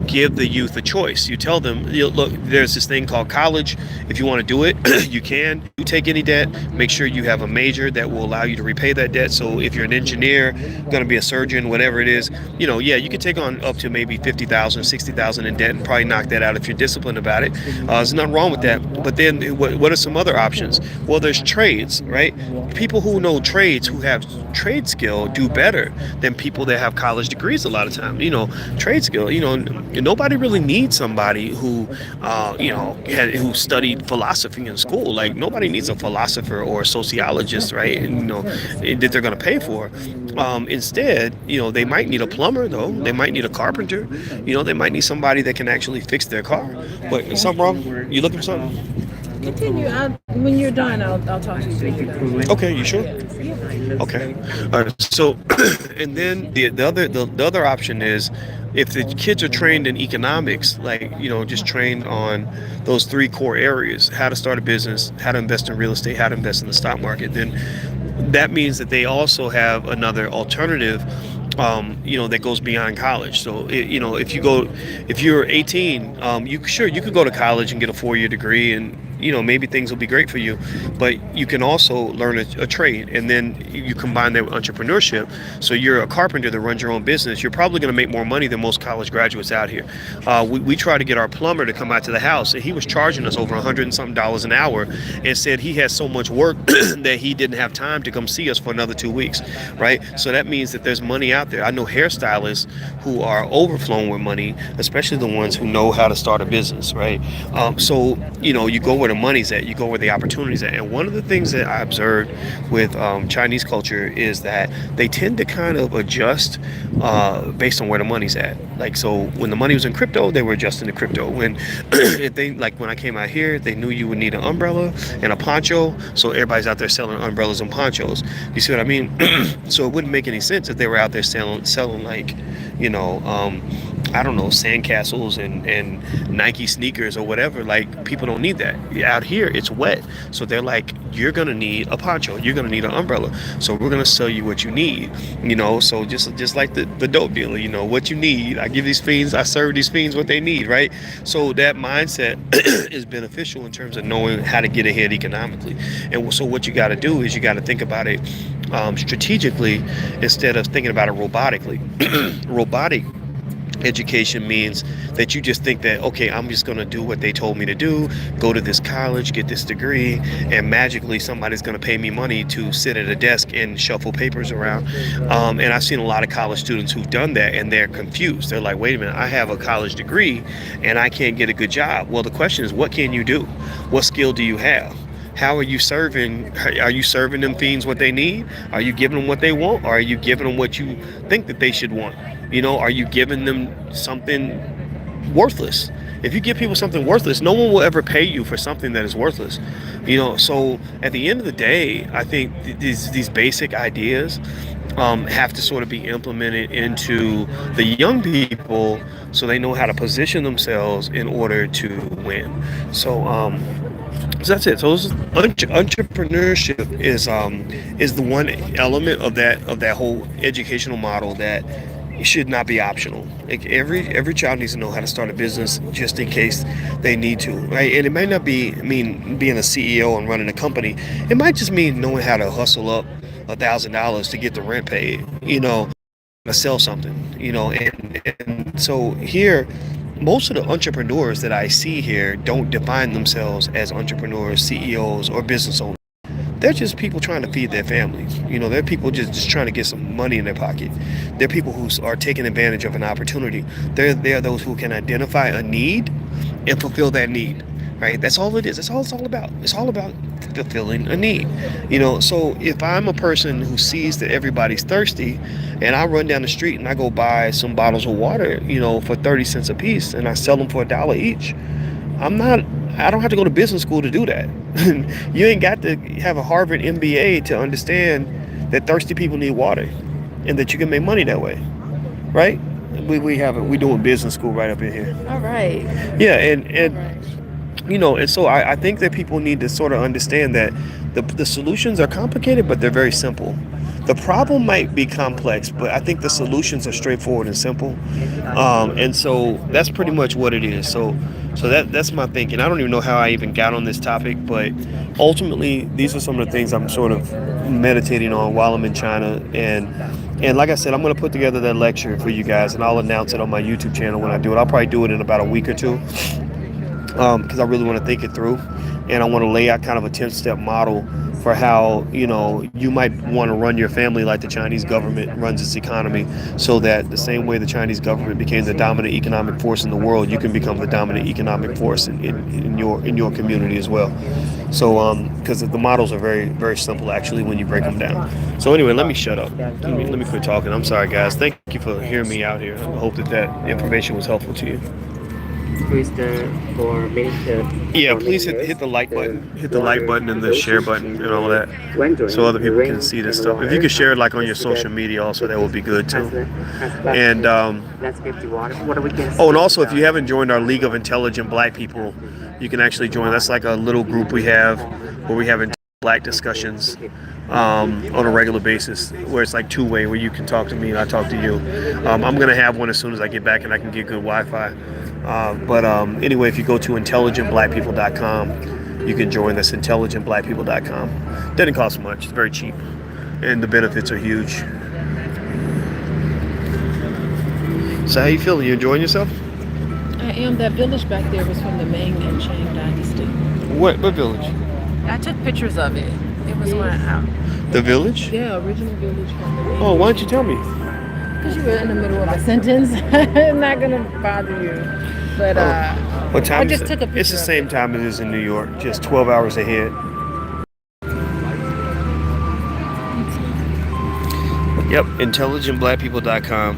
give the youth a choice. You tell them, look, there's this thing called college. If you want to do it, you can. You take any debt. Make sure you have a major that will allow you to repay that debt. So if you're an engineer, going to be a surgeon, whatever it is, you can take on up to maybe 50,000, 60,000 in debt and probably knock that out if you're disciplined about it. There's nothing wrong with that. But then what are some other options? Well, there's trades, right? People who know trades, who have trade skill, do better than people that have college degrees a lot of times. Trade skill, nobody really needs somebody who who studied philosophy in school. Like, nobody needs a philosopher or a sociologist, right? That they're going to pay for. Instead, they might need a plumber, though. They might need a carpenter. They might need somebody that can actually fix their car. But is something wrong? You looking for something? Continue. When you're done, I'll talk to you. Okay, you sure? Okay. All right. So, and then the other option is, if the kids are trained in economics, like, just trained on those three core areas: how to start a business, how to invest in real estate, how to invest in the stock market, then that means that they also have another alternative that goes beyond college. So, if you're 18, you could go to college and get a 4-year degree, and maybe things will be great for you, but you can also learn a trade, and then you combine that with entrepreneurship. So you're a carpenter that runs your own business. You're probably going to make more money than most college graduates out here. We tried to get our plumber to come out to the house, and he was charging us over $100 and something an hour, and said he had so much work that he didn't have time to come see us for another 2 weeks, right? So that means that there's money out there. I know hairstylists who are overflowing with money, especially the ones who know how to start a business, right? So you go where the money's at, you go where the opportunities at. And one of the things that I observed with Chinese culture is that they tend to kind of adjust based on where the money's at. Like, so when the money was in crypto, they were adjusting to crypto. When when I came out here, they knew you would need an umbrella and a poncho, so everybody's out there selling umbrellas and ponchos. You see what I mean? So it wouldn't make any sense if they were out there selling like, I don't know, sandcastles and Nike sneakers or whatever. Like, people don't need that. Out here, it's wet. So they're like, you're going to need a poncho. You're going to need an umbrella. So we're going to sell you what you need. So just like the dope dealer, what you need. I give these fiends, I serve these fiends what they need, right? So that mindset is beneficial in terms of knowing how to get ahead economically. And so what you got to do is you got to think about it strategically instead of thinking about it robotically. Robotic education means that you just think that, okay, I'm just going to do what they told me to do, go to this college, get this degree, and magically somebody's going to pay me money to sit at a desk and shuffle papers around. And I've seen a lot of college students who've done that, and they're confused. They're like, wait a minute, I have a college degree and I can't get a good job. Well, the question is, what can you do? What skill do you have? How are you serving? Are you serving them fiends what they need? Are you giving them what they want? Or are you giving them what you think that they should want? Are you giving them something worthless? If you give people something worthless, no one will ever pay you for something that is worthless. So at the end of the day, I think these basic ideas have to sort of be implemented into the young people so they know how to position themselves in order to win. So that's it. So entrepreneurship is the one element of that whole educational model that should not be optional. Like, every child needs to know how to start a business just in case they need to, right? And it might not mean being a CEO and running a company. It might just mean knowing how to hustle up $1,000 to get the rent paid, to sell something, and so here, most of the entrepreneurs that I see here don't define themselves as entrepreneurs, CEOs, or business owners. They're just people trying to feed their families. They're people just trying to get some money in their pocket. They're people who are taking advantage of an opportunity. They're those who can identify a need and fulfill that need, right? That's all it is. That's all it's all about. It's all about fulfilling a need, so if I'm a person who sees that everybody's thirsty and I run down the street and I go buy some bottles of water, for 30 cents a piece, and I sell them for $1 each, I don't have to go to business school to do that. You ain't got to have a Harvard MBA to understand that thirsty people need water and that you can make money that way, right? We doing business school right up in here. All right. Yeah, and so I think that people need to sort of understand that the solutions are complicated, but they're very simple. The problem might be complex, but I think the solutions are straightforward and simple. And so that's pretty much what it is. So that's my thinking. I don't even know how I even got on this topic, but ultimately these are some of the things I'm sort of meditating on while I'm in China. And like I said, I'm going to put together that lecture for you guys, and I'll announce it on my YouTube channel when I do it. I'll probably do it in about a week or two, because I really want to think it through, and I want to lay out kind of a 10-step model for how you might want to run your family like the Chinese government runs its economy, so that the same way the Chinese government became the dominant economic force in the world, you can become the dominant economic force in your community as well. So because the models are very, very simple actually when you break them down. So anyway, let me shut up. Let me quit talking. I'm sorry guys. Thank you for hearing me out here. I hope that information was helpful to you. Please for Yeah, please hit the like button. Hit the like button and the share button and all that, so other people can see this stuff. If you could share it like on your social media also, that would be good too. And and also if you haven't joined our League of Intelligent Black People, you can actually join. That's like a little group we have where we have black discussions on a regular basis, where it's like two-way, where you can talk to me and I talk to you. I'm gonna have one as soon as I get back and I can get good Wi-Fi. But anyway, if you go to intelligentblackpeople.com, you can join us. Intelligentblackpeople.com. Doesn't cost much. It's very cheap, and the benefits are huge. So how you feeling? You enjoying yourself? I am. That village back there was from the Ming and Chang dynasty. What village? I took pictures of it. It was The village? Yeah, original village from the Ming. Oh, why don't you tell me? Because you were in the middle of a sentence. I'm not going to bother you. But what time I just is took a picture. It's the same time it is in New York, just 12 hours ahead. Yep, intelligentblackpeople.com.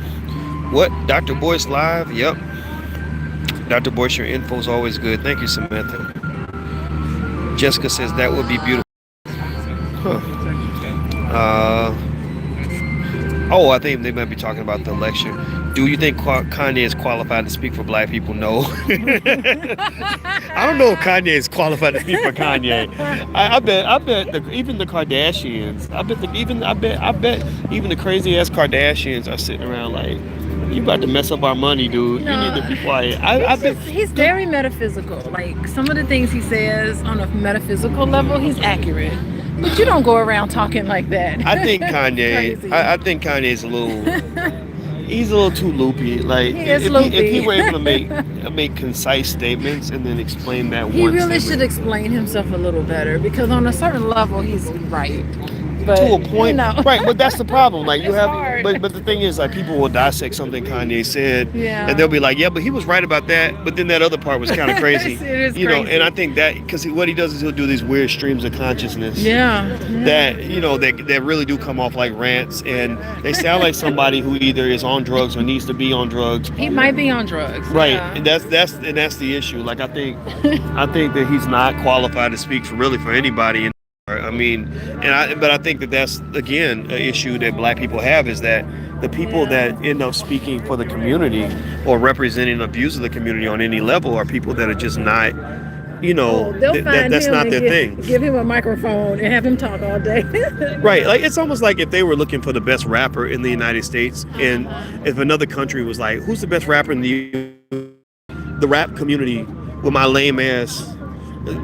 What? Dr. Boyce Live? Yep. Dr. Boyce, your info is always good. Thank you, Samantha. Jessica says that would be beautiful. Huh. I think they might be talking about the lecture. Do you think Kanye is qualified to speak for black people? No. I don't know if Kanye is qualified to speak for Kanye. I bet even the Kardashians. I bet even the crazy ass Kardashians are sitting around like, you about to mess up our money, dude. No. You need to be quiet. He's very metaphysical. Like some of the things he says on a metaphysical level, he's accurate. But you don't go around talking like that. I think Kanye. I think Kanye's he's a little too loopy. Like if he were able to make concise statements and then explain that he really should explain himself a little better, because on a certain level he's right. But, to a point, right? But that's the problem. Like you have, hard. but the thing is, like people will dissect something Kanye said, yeah, and they'll be like, yeah, but he was right about that. But then that other part was kind of crazy, it is crazy. And I think that because what he does is he'll do these weird streams of consciousness, that that really do come off like rants, and they sound like somebody who either is on drugs or needs to be on drugs. He might be on drugs, right? Yeah. And that's the issue. Like I think that he's not qualified to speak for anybody. I mean, but I think that that's again an issue that black people have, is that the people that end up speaking for the community or representing the views of the community on any level are people that are just not, that's not their thing. Give him a microphone and have him talk all day. Right, like it's almost like if they were looking for the best rapper in the United States, and if another country was like, who's the best rapper in the rap community with my lame ass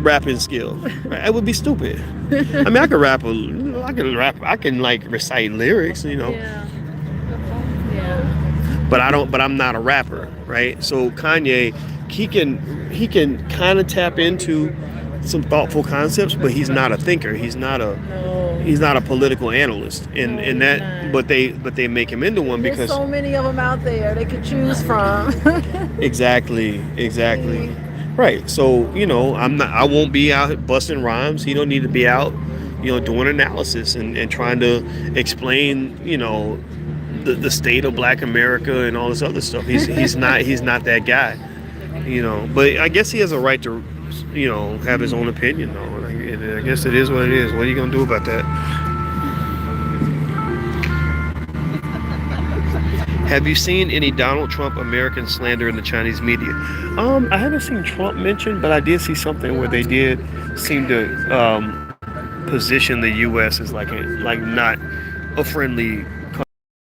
rapping skill, right? It would be stupid. I mean, I can rap. I can like recite lyrics, Yeah. But I'm not a rapper, right? So Kanye, he can kind of tap into some thoughtful concepts, but he's not a thinker. He's not a political analyst, but they make him into one because there's so many of them out there they could choose from. Exactly. Right. So, I won't be out busting rhymes. He don't need to be out, doing analysis and trying to explain, the state of Black America and all this other stuff. He's not that guy. But I guess he has a right to, have his own opinion though. And I guess it is what it is. What are you gonna do about that? Have you seen any Donald Trump American slander in the Chinese media? I haven't seen Trump mentioned, but I did see something where they did seem to position the U.S. as like not a friendly.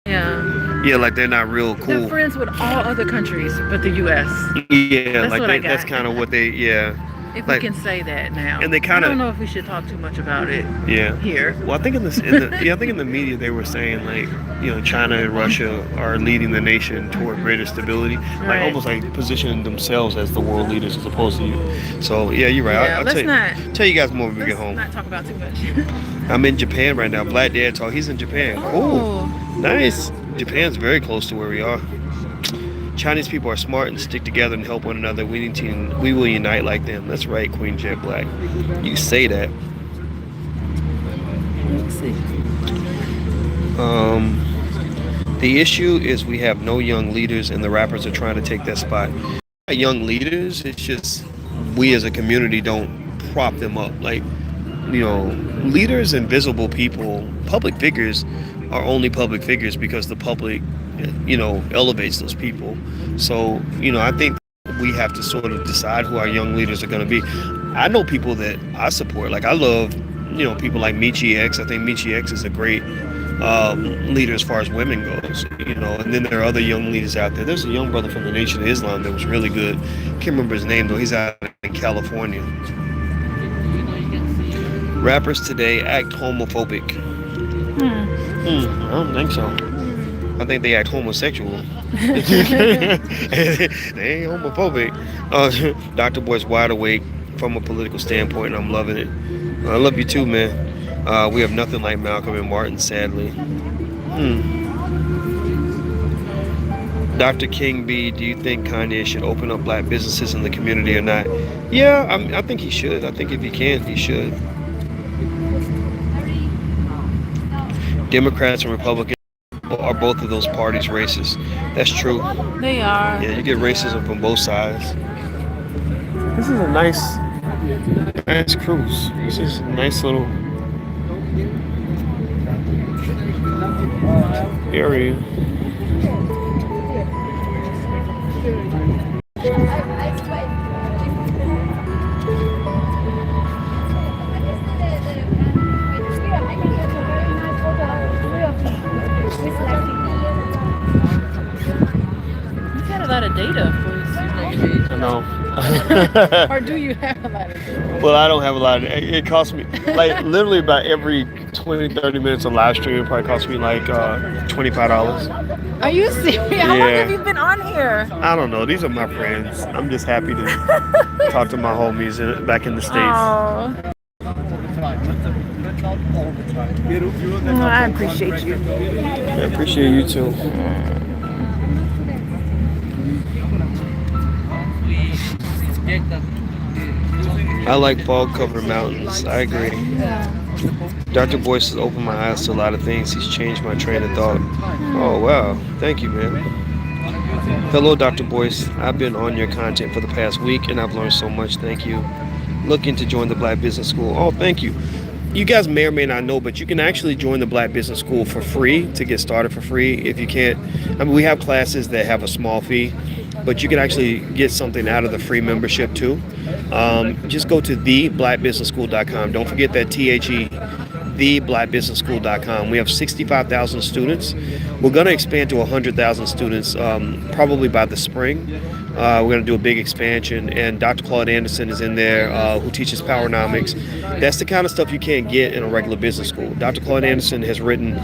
Yeah. Yeah, like they're not real cool. They're friends with all other countries but the U.S. Yeah, that's like that's kind of what they. Yeah. If we can say that now. And they kind of. I don't know if we should talk too much about it. Yeah. Here. Well, I think I think in the media they were saying like, China and Russia are leading the nation toward greater stability, like almost like positioning themselves as the world leaders as opposed to you. So yeah, you're right. Yeah, I'll tell you guys more when we get home. Let's not talk about too much. I'm in Japan right now. Black Dad Talk. He's in Japan. Oh, nice. Japan's very close to where we are. Chinese people are smart and stick together and help one another. We will unite like them. That's right, Queen Jet Black. You say that. Let's see. The issue is we have no young leaders, and the rappers are trying to take that spot. Young leaders, it's just we as a community don't prop them up. Like, leaders and visible people, public figures, are only public figures because the public, elevates those people. So, I think we have to sort of decide who our young leaders are going to be. I know people that I support. Like, I love, people like Michi X. I think Michi X is a great leader as far as women goes, and then there are other young leaders out there. There's a young brother from the Nation of Islam that was really good. Can't remember his name though. He's out in California. Rappers today act homophobic. I don't think so. I think they act homosexual. They ain't homophobic. Dr. Boy's wide awake from a political standpoint, and I'm loving it. I love you too, man. We have nothing like Malcolm and Martin, sadly. Dr. King B, do you think Kanye should open up black businesses in the community or not? Yeah, I think he should. I think if he can, he should. Democrats and Republicans are both of those parties racist. That's true. They are. Yeah, you get racism from both sides. This is a nice cruise. This is a nice little area. A lot of data for I know. or do you have a lot of data? Well, I don't have a lot of it costs me like literally about every 20-30 minutes of live stream. It probably costs me like $25. Are you serious? How long have you been on here? I don't know. These are my friends. I'm just happy to talk to my homies back in the States. Oh. Well, I appreciate you. I appreciate you too. I like fog-covered mountains. I agree. Dr. Boyce has opened my eyes to a lot of things. He's changed my train of thought. Oh, wow. Thank you, man. Hello, Dr. Boyce. I've been on your content for the past week, and I've learned so much. Thank you. Looking to join the Black Business School. Oh, thank you. You guys may or may not know, but you can actually join the Black Business School for free, to get started for free. If you can't, we have classes that have a small fee, but you can actually get something out of the free membership too. Just go to theblackbusinessschool.com. Don't forget that THE, theblackbusinessschool.com. We have 65,000 students. We're going to expand to 100,000 students probably by the spring. We're going to do a big expansion, and Dr. Claude Anderson is in there, who teaches Powernomics. That's the kind of stuff you can't get in a regular business school. Dr. Claude Anderson has written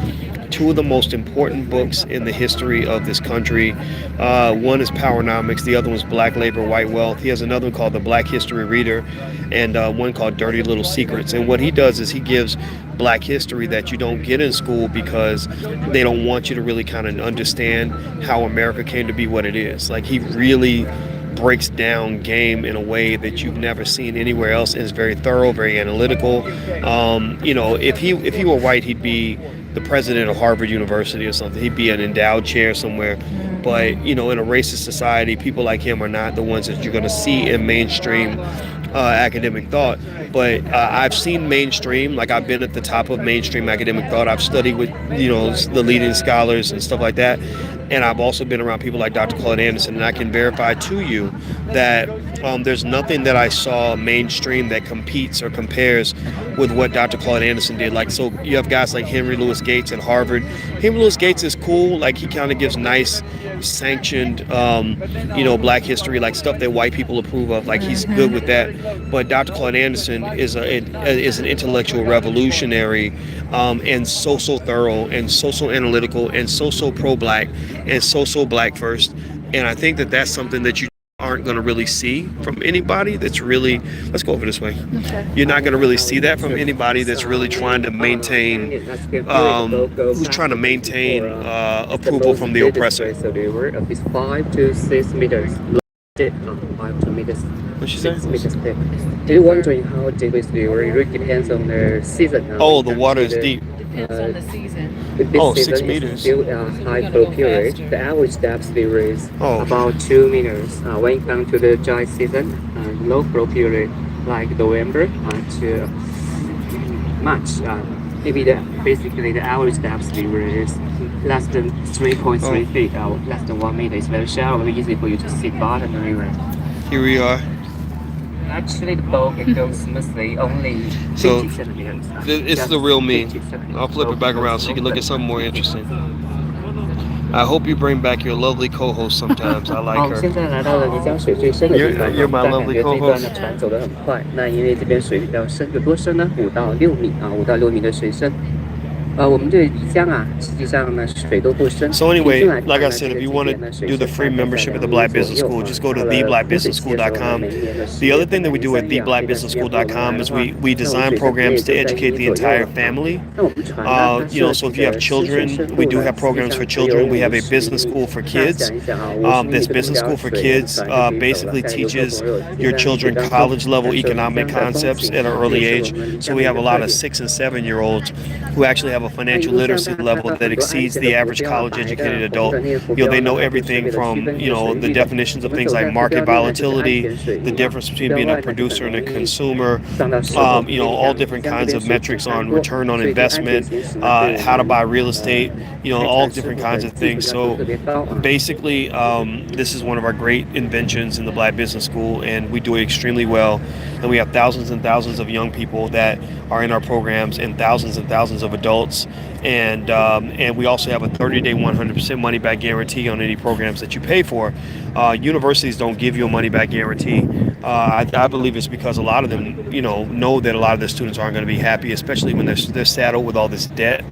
two of the most important books in the history of this country. One is Powernomics, the other one is Black Labor, White Wealth. He has another one called The Black History Reader, and one called Dirty Little Secrets. And what he does is he gives Black history that you don't get in school because they don't want you to really kind of understand how America came to be what it is. Like, he really breaks down game in a way that you've never seen anywhere else, and is very thorough, very analytical. If he were white, he'd be the president of Harvard University or something. He'd be an endowed chair somewhere. But in a racist society, people like him are not the ones that you're going to see in mainstream academic thought. But I've seen mainstream, like I've been at the top of mainstream academic thought. I've studied with the leading scholars and stuff like that. And I've also been around people like Dr. Claude Anderson, and I can verify to you that there's nothing that I saw mainstream that competes or compares with what Dr. Claude Anderson did. Like, so you have guys like Henry Louis Gates at Harvard. Henry Louis Gates is cool. Like, he kind of gives nice, sanctioned, Black history, like stuff that white people approve of. Like, he's good with that. But Dr. Claude Anderson is an intellectual revolutionary, and so thorough and so analytical and so pro-Black and so Black first. And I think that that's something that you aren't going to really see from anybody that's really, let's go over this way. Okay. You're not going to really see that from anybody that's really trying to maintain, who's trying to maintain approval from the oppressor. So they were 5 to 6 meters. 5 to meters. What'd she say? 6 meters thick. Are you wondering how deep is the river? It really depends on the season. Oh, the water is deep. Depends on the season. This 6 season meters. is still high flow period. The average depth there is Oh. about 2 meters. When it comes to the dry season, low flow period like November to March, maybe basically the average depth there is less than 3.3 feet, or less than 1 meter. It's very shallow, very easy for you to see bottom of the river. Here we are. Actually, the boat it goes smoothly, only 50 So, centimeters. It's Just the real me. 50 centimeters. I'll flip it back around so you can look at something more interesting. I hope you bring back your lovely co-host sometimes. I like 现 her. 在来到了漓江水最深的地方 You're my 但感 lovely 觉这一段的 co-host. 船走得很快。那因为这边水比较深，有多深呢？5到6米啊，5到6米的水深。我们这漓江啊，实际上呢水都不深。 So anyway, 平均来看 like I 呢 said, 这 if 个 you 季 want 节 to 呢水 do the 深 free 大概在 membership at the 2 米 Black 左 Business 右 School, 啊 just go to 到了湖水介绍呢 theblackbusinessschool.com. 每年的10 The other thing that we 月 do at 3号 theblackbusinessschool.com is we 那 design 水深 programs to 也就在 educate 1 the 米左右 entire 啊 family. 那我们船呢它 So if you have 设计的 children, 深 we 度 do 呢 have 实际 programs 上 for 只有 children. We have a 50 business 米 school for 大家 kids. 想一想啊50 米 This 的 business 公交 school for 水 kids 船就可以走 basically 了。现在有 teaches 小朋友 your 现在 children 刚刚 college level 感受一下 economic 它的风 concepts 情 at an 也 early 是 age. 我们 So 江 we 的 have 一 a 个 lot 特 of 点。 6 and 7-year-olds who actually have a 那一 financial 路上 literacy 呢，看 level 到 that 很多安 exceeds 全 the 的 average 浮标 college 白 educated 的 adult. 红的那个浮 They 标 know 呢，就 everything 是为了区 from 分这个水 the 域的。 definitions 我 of 们 things 走 like 在浮 market 标内呢，就是安 volatility, 全水 the 域啊。 difference 浮 between 标 being a 外呢就 producer 很 and a 容易 consumer, 上到石头里 all 面， different 江这 kinds 边 of 水 metrics 质蛮 on 多， return on 所以这个安全 investment, 行驶呢，对我 how to 们 buy real estate, 开 all 船师 different 傅 kinds 的 of 技 things. 术要求 So 特别高啊。 basically, this is one of our great inventions in the Black Business School, and we do it extremely well. And we have thousands and thousands of young people that are in our programs, and thousands of adults. And we also have a 30-day 100% money back guarantee on any programs that you pay for. Universities don't give you a money back guarantee. I believe it's because a lot of them, know that a lot of their students aren't going to be happy, especially when they're saddled with all this debt.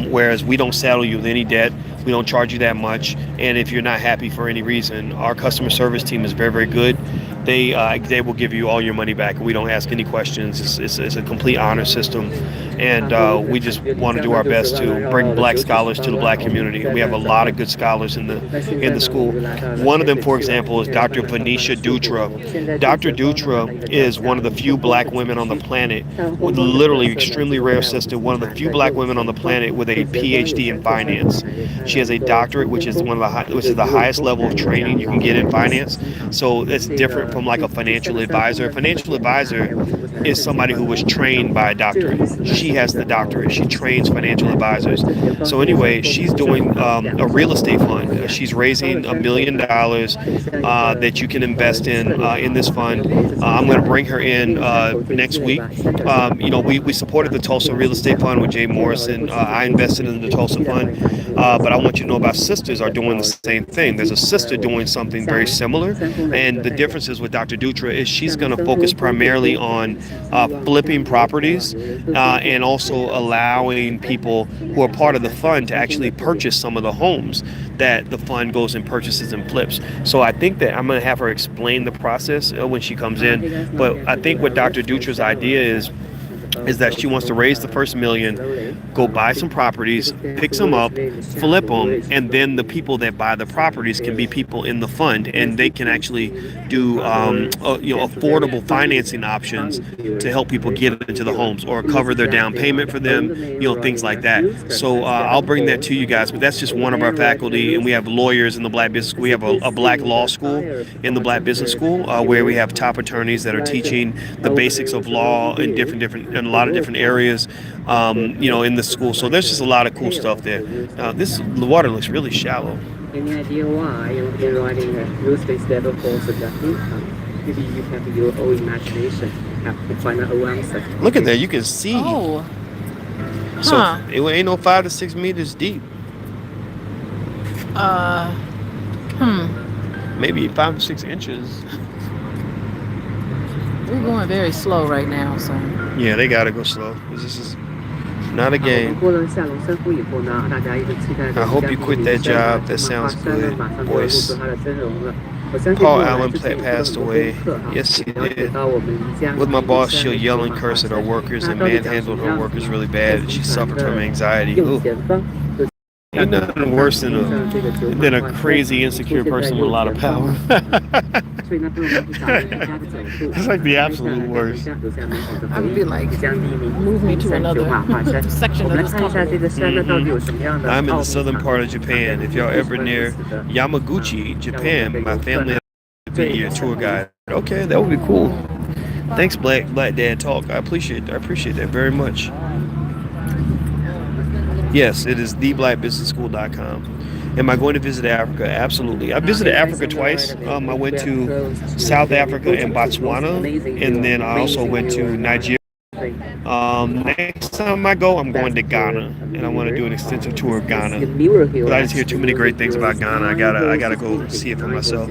Whereas we don't saddle you with any debt. We don't charge you that much. And if you're not happy for any reason, our customer service team is very, very good. They will give you all your money back. We don't ask any questions. It's a complete honor system. And we just want to do our best to bring Black scholars to the Black community. And we have a lot of good scholars in the school. One of them, for example, is Dr. Venetia Dutra. Dr. Dutra is one of the few Black women on the planet, with literally extremely rare sister, one of the few Black women on the planet with a PhD in finance. She has a doctorate, which is the highest level of training you can get in finance. So it's different from like a financial advisor. A financial advisor is somebody who was trained by a doctorate. She has the doctorate. She trains financial advisors. So anyway, she's doing a real estate fund. She's raising $1 million that you can invest in this fund. I'm going to bring her in next week. We supported the Tulsa Real Estate Fund with Jay Morrison. I invested in the Tulsa Fund. But I want you to know about sisters are doing the same thing. There's a sister doing something very similar. And the differences with Dr. Dutra is she's going to focus primarily on flipping properties and also allowing people who are part of the fund to actually purchase some of the homes that the fund goes and purchases and flips. So I think that I'm going to have her explain the process when she comes in. But I think what Dr. Dutra's idea is is that she wants to raise the first million, go buy some properties, pick them up, flip them, and then the people that buy the properties can be people in the fund, and they can actually do affordable financing options to help people get into the homes or cover their down payment for them, things like that. So I'll bring that to you guys, but that's just one of our faculty, and we have lawyers in the Black Business School. We have a Black Law School in the Black Business School where we have top attorneys that are teaching the basics of law in a lot of different areas, in the school. So there's just a lot of cool stuff there. The water looks really shallow. Any idea why you're riding a real estate level course adjusting? Maybe you have your own imagination, have to find out an answer. Look at that, you can see. Oh. So it ain't no 5 to 6 meters deep. Maybe 5 to 6 inches. We're going very slow right now, so. Yeah, they gotta go slow. This is not a game. I hope you quit that job. That sounds good, boys. Paul Allen passed away. Yes, he did. With my boss, she'll yell and curse at her workers and manhandled her workers really bad. And she suffered from anxiety. Ooh. Ain't nothing worse than a crazy, insecure person with a lot of power. It's like the absolute worst. I would be like, move me to another section of this company. I'm in the southern part of Japan. If y'all ever near Yamaguchi, Japan, my family will be your tour guide. Okay, that would be cool. Thanks, Black Dad Talk. I appreciate that very much. Yes, it is theblackbusinessschool.com. Am I going to visit Africa? Absolutely. I visited Africa twice. I went to South Africa and Botswana, and then I also went to Nigeria. Next time I go, I'm going to Ghana, and I want to do an extensive tour of Ghana. But I just hear too many great things about Ghana. I gotta go see it for myself,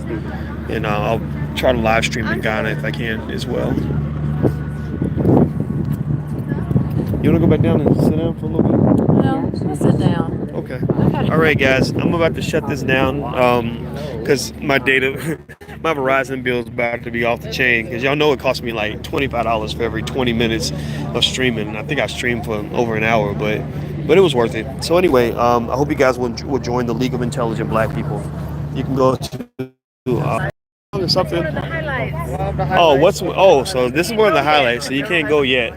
and I'll try to live stream in Ghana if I can as well. You want to go back down and sit down for a little bit? No, I'll sit down. Okay. All right, guys. I'm about to shut this down because my Verizon bill is about to be off the chain. Because y'all know it costs me like $25 for every 20 minutes of streaming. I think I streamed for over an hour, but it was worth it. So anyway, I hope you guys will join the League of Intelligent Black People. You can go to something. So this is one of the highlights. So you can't go yet.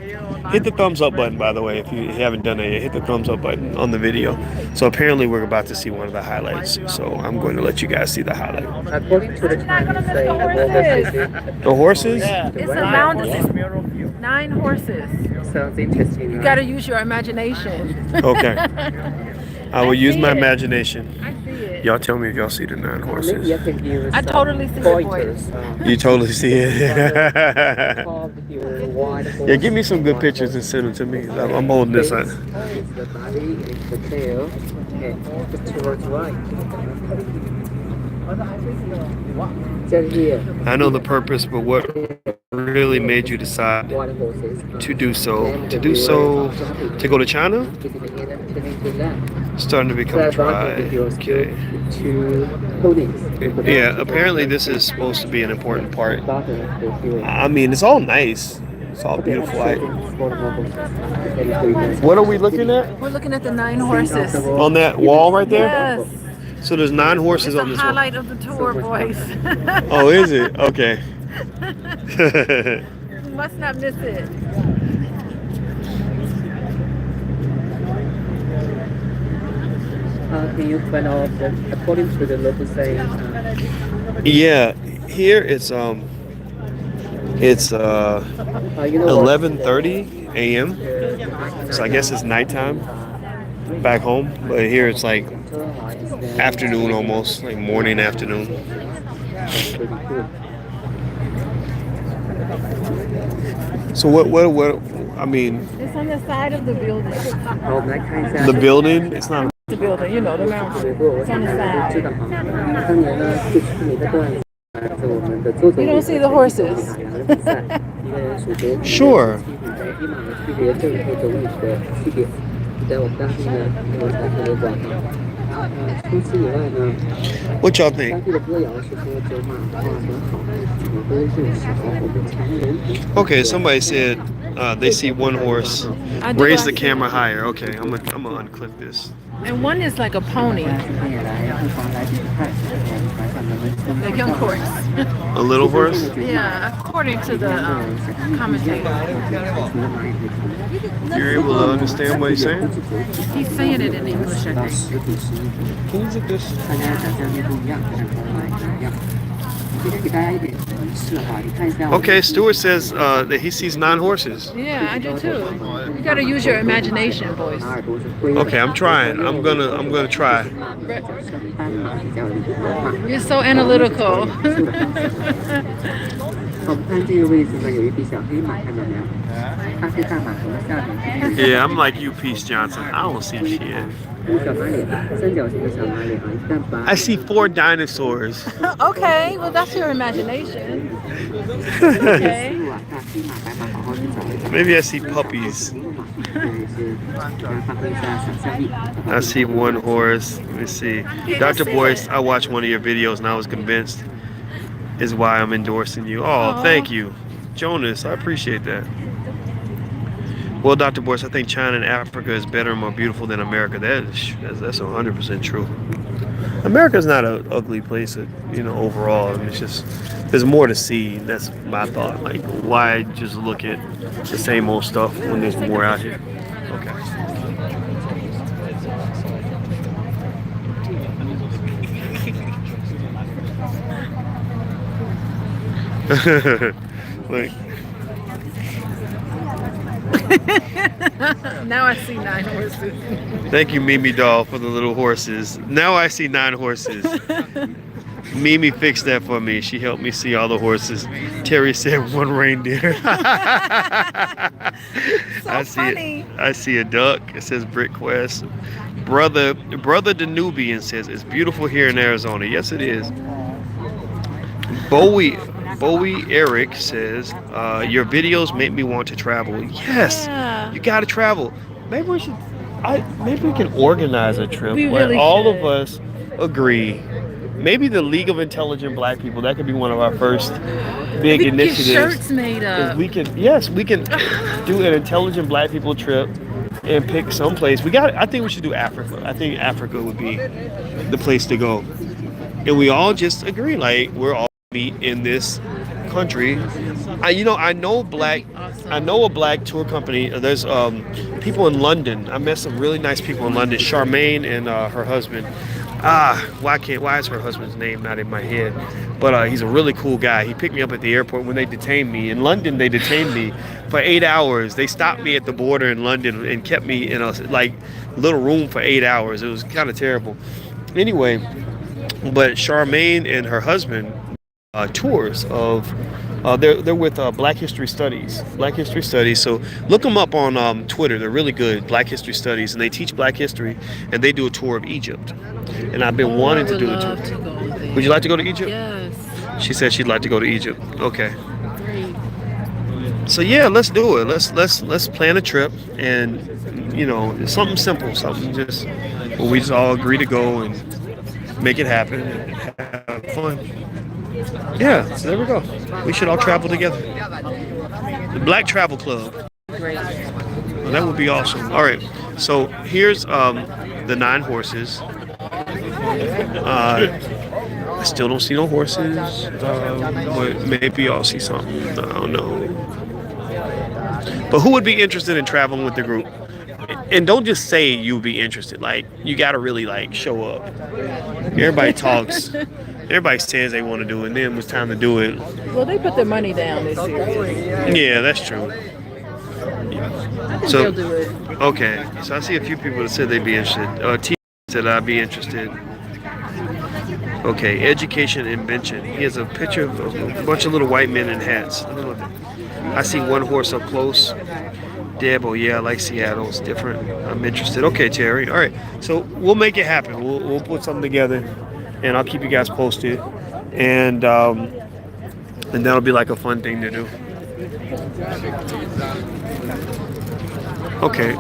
Hit the thumbs up button, by the way, if you haven't done that yet. Hit the thumbs up button on the video. So apparently we're about to see one of the highlights. So I'm going to let you guys see the highlight. According to the Chinese, the horses? It's a mountain. 9 horses. Sounds interesting. You got to use your imagination. Okay. I will use my imagination. I see it. Y'all tell me if y'all see the 9 horses. I totally see the voice. You totally see it. Yeah, give me some good pictures and send them to me. I'm holding this up. I know the purpose, but what really made you decide to do so? To go to China? Starting to become dry. Okay. Yeah, apparently this is supposed to be an important part. I mean, it's all nice. It's all beautiful. What are we looking at? We're looking at the 9 horses. On that wall right there? Yes. So there's 9 horses on this wall. Highlight of the tour, boys. Oh, is it? Okay. You must not miss it. Can you find out according to the local saying? Yeah, here it's 11:30 a.m. So I guess it's nighttime back home, but here it's like afternoon almost, like morning, afternoon. So what I mean, It's on the side of the building. the building, it's not The building, you know, the mountain. It's on the side. You don't see the horses. sure. What y'all think? Okay, somebody said They see one horse. I do, Raise I the see. camera higher. Okay, I'm gonna unclip this. And one is like a pony, the young horse. A little horse? Yeah, according to the commentator. You're able to understand what he's saying? He's saying it in English, I think. Can you zip this? Okay, Stuart says that he sees 9 horses. Yeah, I do too. You gotta use your imagination, boys. Okay, I'm trying. I'm gonna try. You're so analytical. Yeah, I'm like you, Peace Johnson. I don't see shit. I see 4 dinosaurs. Okay, well that's your imagination. Okay. Maybe I see puppies. I see 1 horse. Let me see. Dr. Boyce, I watched one of your videos and I was convinced is why I'm endorsing you. Oh, thank you. Jonas, I appreciate that. Well, Dr. Boyce, I think China and Africa is better and more beautiful than America. That's 100% true. America's not an ugly place, overall. I mean, it's just, there's more to see. That's my thought. Like, why just look at the same old stuff when there's more out here? Okay. Like, Now I see 9 horses. thank you, Mimi Doll, for the little horses. Now I see 9 horses. Mimi fixed that for me. She helped me see all the horses. Terry said 1 reindeer. I see a duck. It says Brick Quest. Brother Danubian says it's beautiful here in Arizona. Yes, it is. Bowie Eric says your videos make me want to travel. Yes, you got to travel. Maybe we should. Maybe we can organize a trip where really all should. of us agree. Maybe the League of Intelligent Black People. That could be one of our first big initiatives. Get shirts made up. We can do an Intelligent Black People trip and pick some place. I think we should do Africa. I think Africa would be the place to go. And we all just agree, like, we're all meet in this country. I know a black tour company. There's people in London. I met some really nice people in London. Charmaine and her husband. Why is her husband's name not in my head? But he's a really cool guy. He picked me up at the airport when they detained me. In London, they detained me for 8 hours. They stopped me at the border in London and kept me in a little room for 8 hours. It was kind of terrible. Anyway, but Charmaine and her husband tours of they're with Black History Studies. So look them up on Twitter. They're really good. Black History Studies, and they teach Black history, and they do a tour of Egypt. And I've been wanting to do the tour. Would you like to go to Egypt? Yes. She said she'd like to go to Egypt. Okay. Great. So yeah, let's do it. Let's plan a trip, and something simple, something just where we just all agree to go and make it happen and have fun. Yeah, so there we go. We should all travel together. The Black Travel Club. Great. Well, that would be awesome. All right, so here's the 9 horses. I still don't see no horses, but maybe I'll see something. I don't know. But who would be interested in traveling with the group? And don't just say you'd be interested. Like, you got to really show up. Everybody talks. Everybody says they want to do it, and then when it's time to do it. Well, they put their money down this year. Yeah, that's true. I think they'll do it. Okay, so I see a few people that said they'd be interested. T said I'd be interested. Okay, education invention. He has a picture of a bunch of little white men in hats. I see 1 horse up close. Deb, oh yeah, I like Seattle. It's different. I'm interested. Okay, Terry. All right, so we'll make it happen. We'll put something together, and I'll keep you guys posted. And that'll be like a fun thing to do. Okay.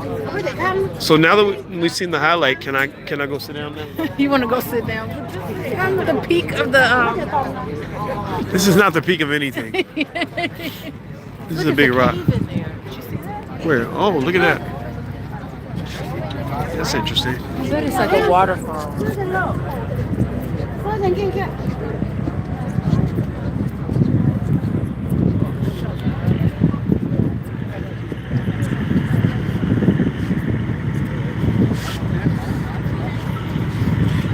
So now that we've seen the highlight, can I go sit down now? You want to go sit down? I'm at the peak of the. This is not the peak of anything. This is a big rock. Cave in there. Did you Where? Oh, look at that. That's interesting. I bet it's like a waterfall.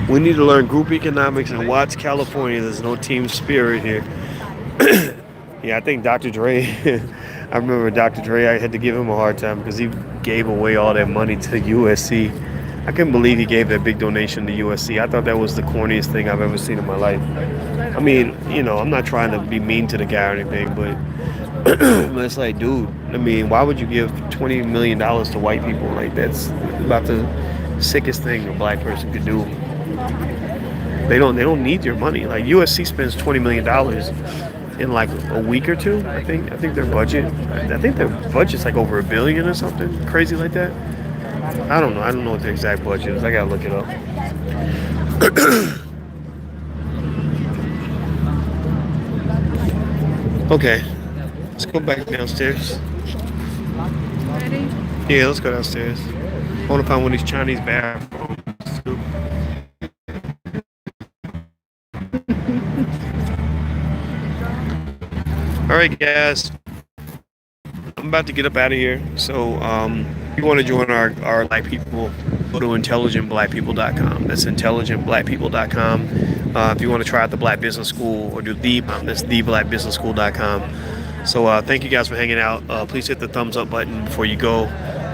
We need to learn group economics in Watts, California. There's no team spirit here. Yeah, I think Dr. Dre, I remember Dr. Dre, I had to give him a hard time because he gave away all that money to USC. I couldn't believe he gave that big donation to USC. I thought that was the corniest thing I've ever seen in my life. I mean, you know, I'm not trying to be mean to the guy or anything, but it's like, dude, I mean, why would you give $20 million to white people? Like, that's about the sickest thing a black person could do. They don't need your money. Like, USC spends $20 million in like a week or two. I think their budget's like over $1 billion or something crazy like that. I don't know what the exact budget is. I gotta look it up. Okay, let's go back downstairs. Ready? Yeah, let's go downstairs. I want to find one of these Chinese bathrooms. All right, guys. I'm about to get up out of here. So if you want to join our Black People, go to intelligentblackpeople.com. That's intelligentblackpeople.com. If you want to try out the Black Business School or do that's theblackbusinessschool.com. So thank you guys for hanging out. Please hit the thumbs up button before you go.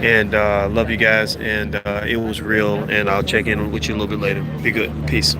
And love you guys. And it was real. And I'll check in with you a little bit later. Be good. Peace.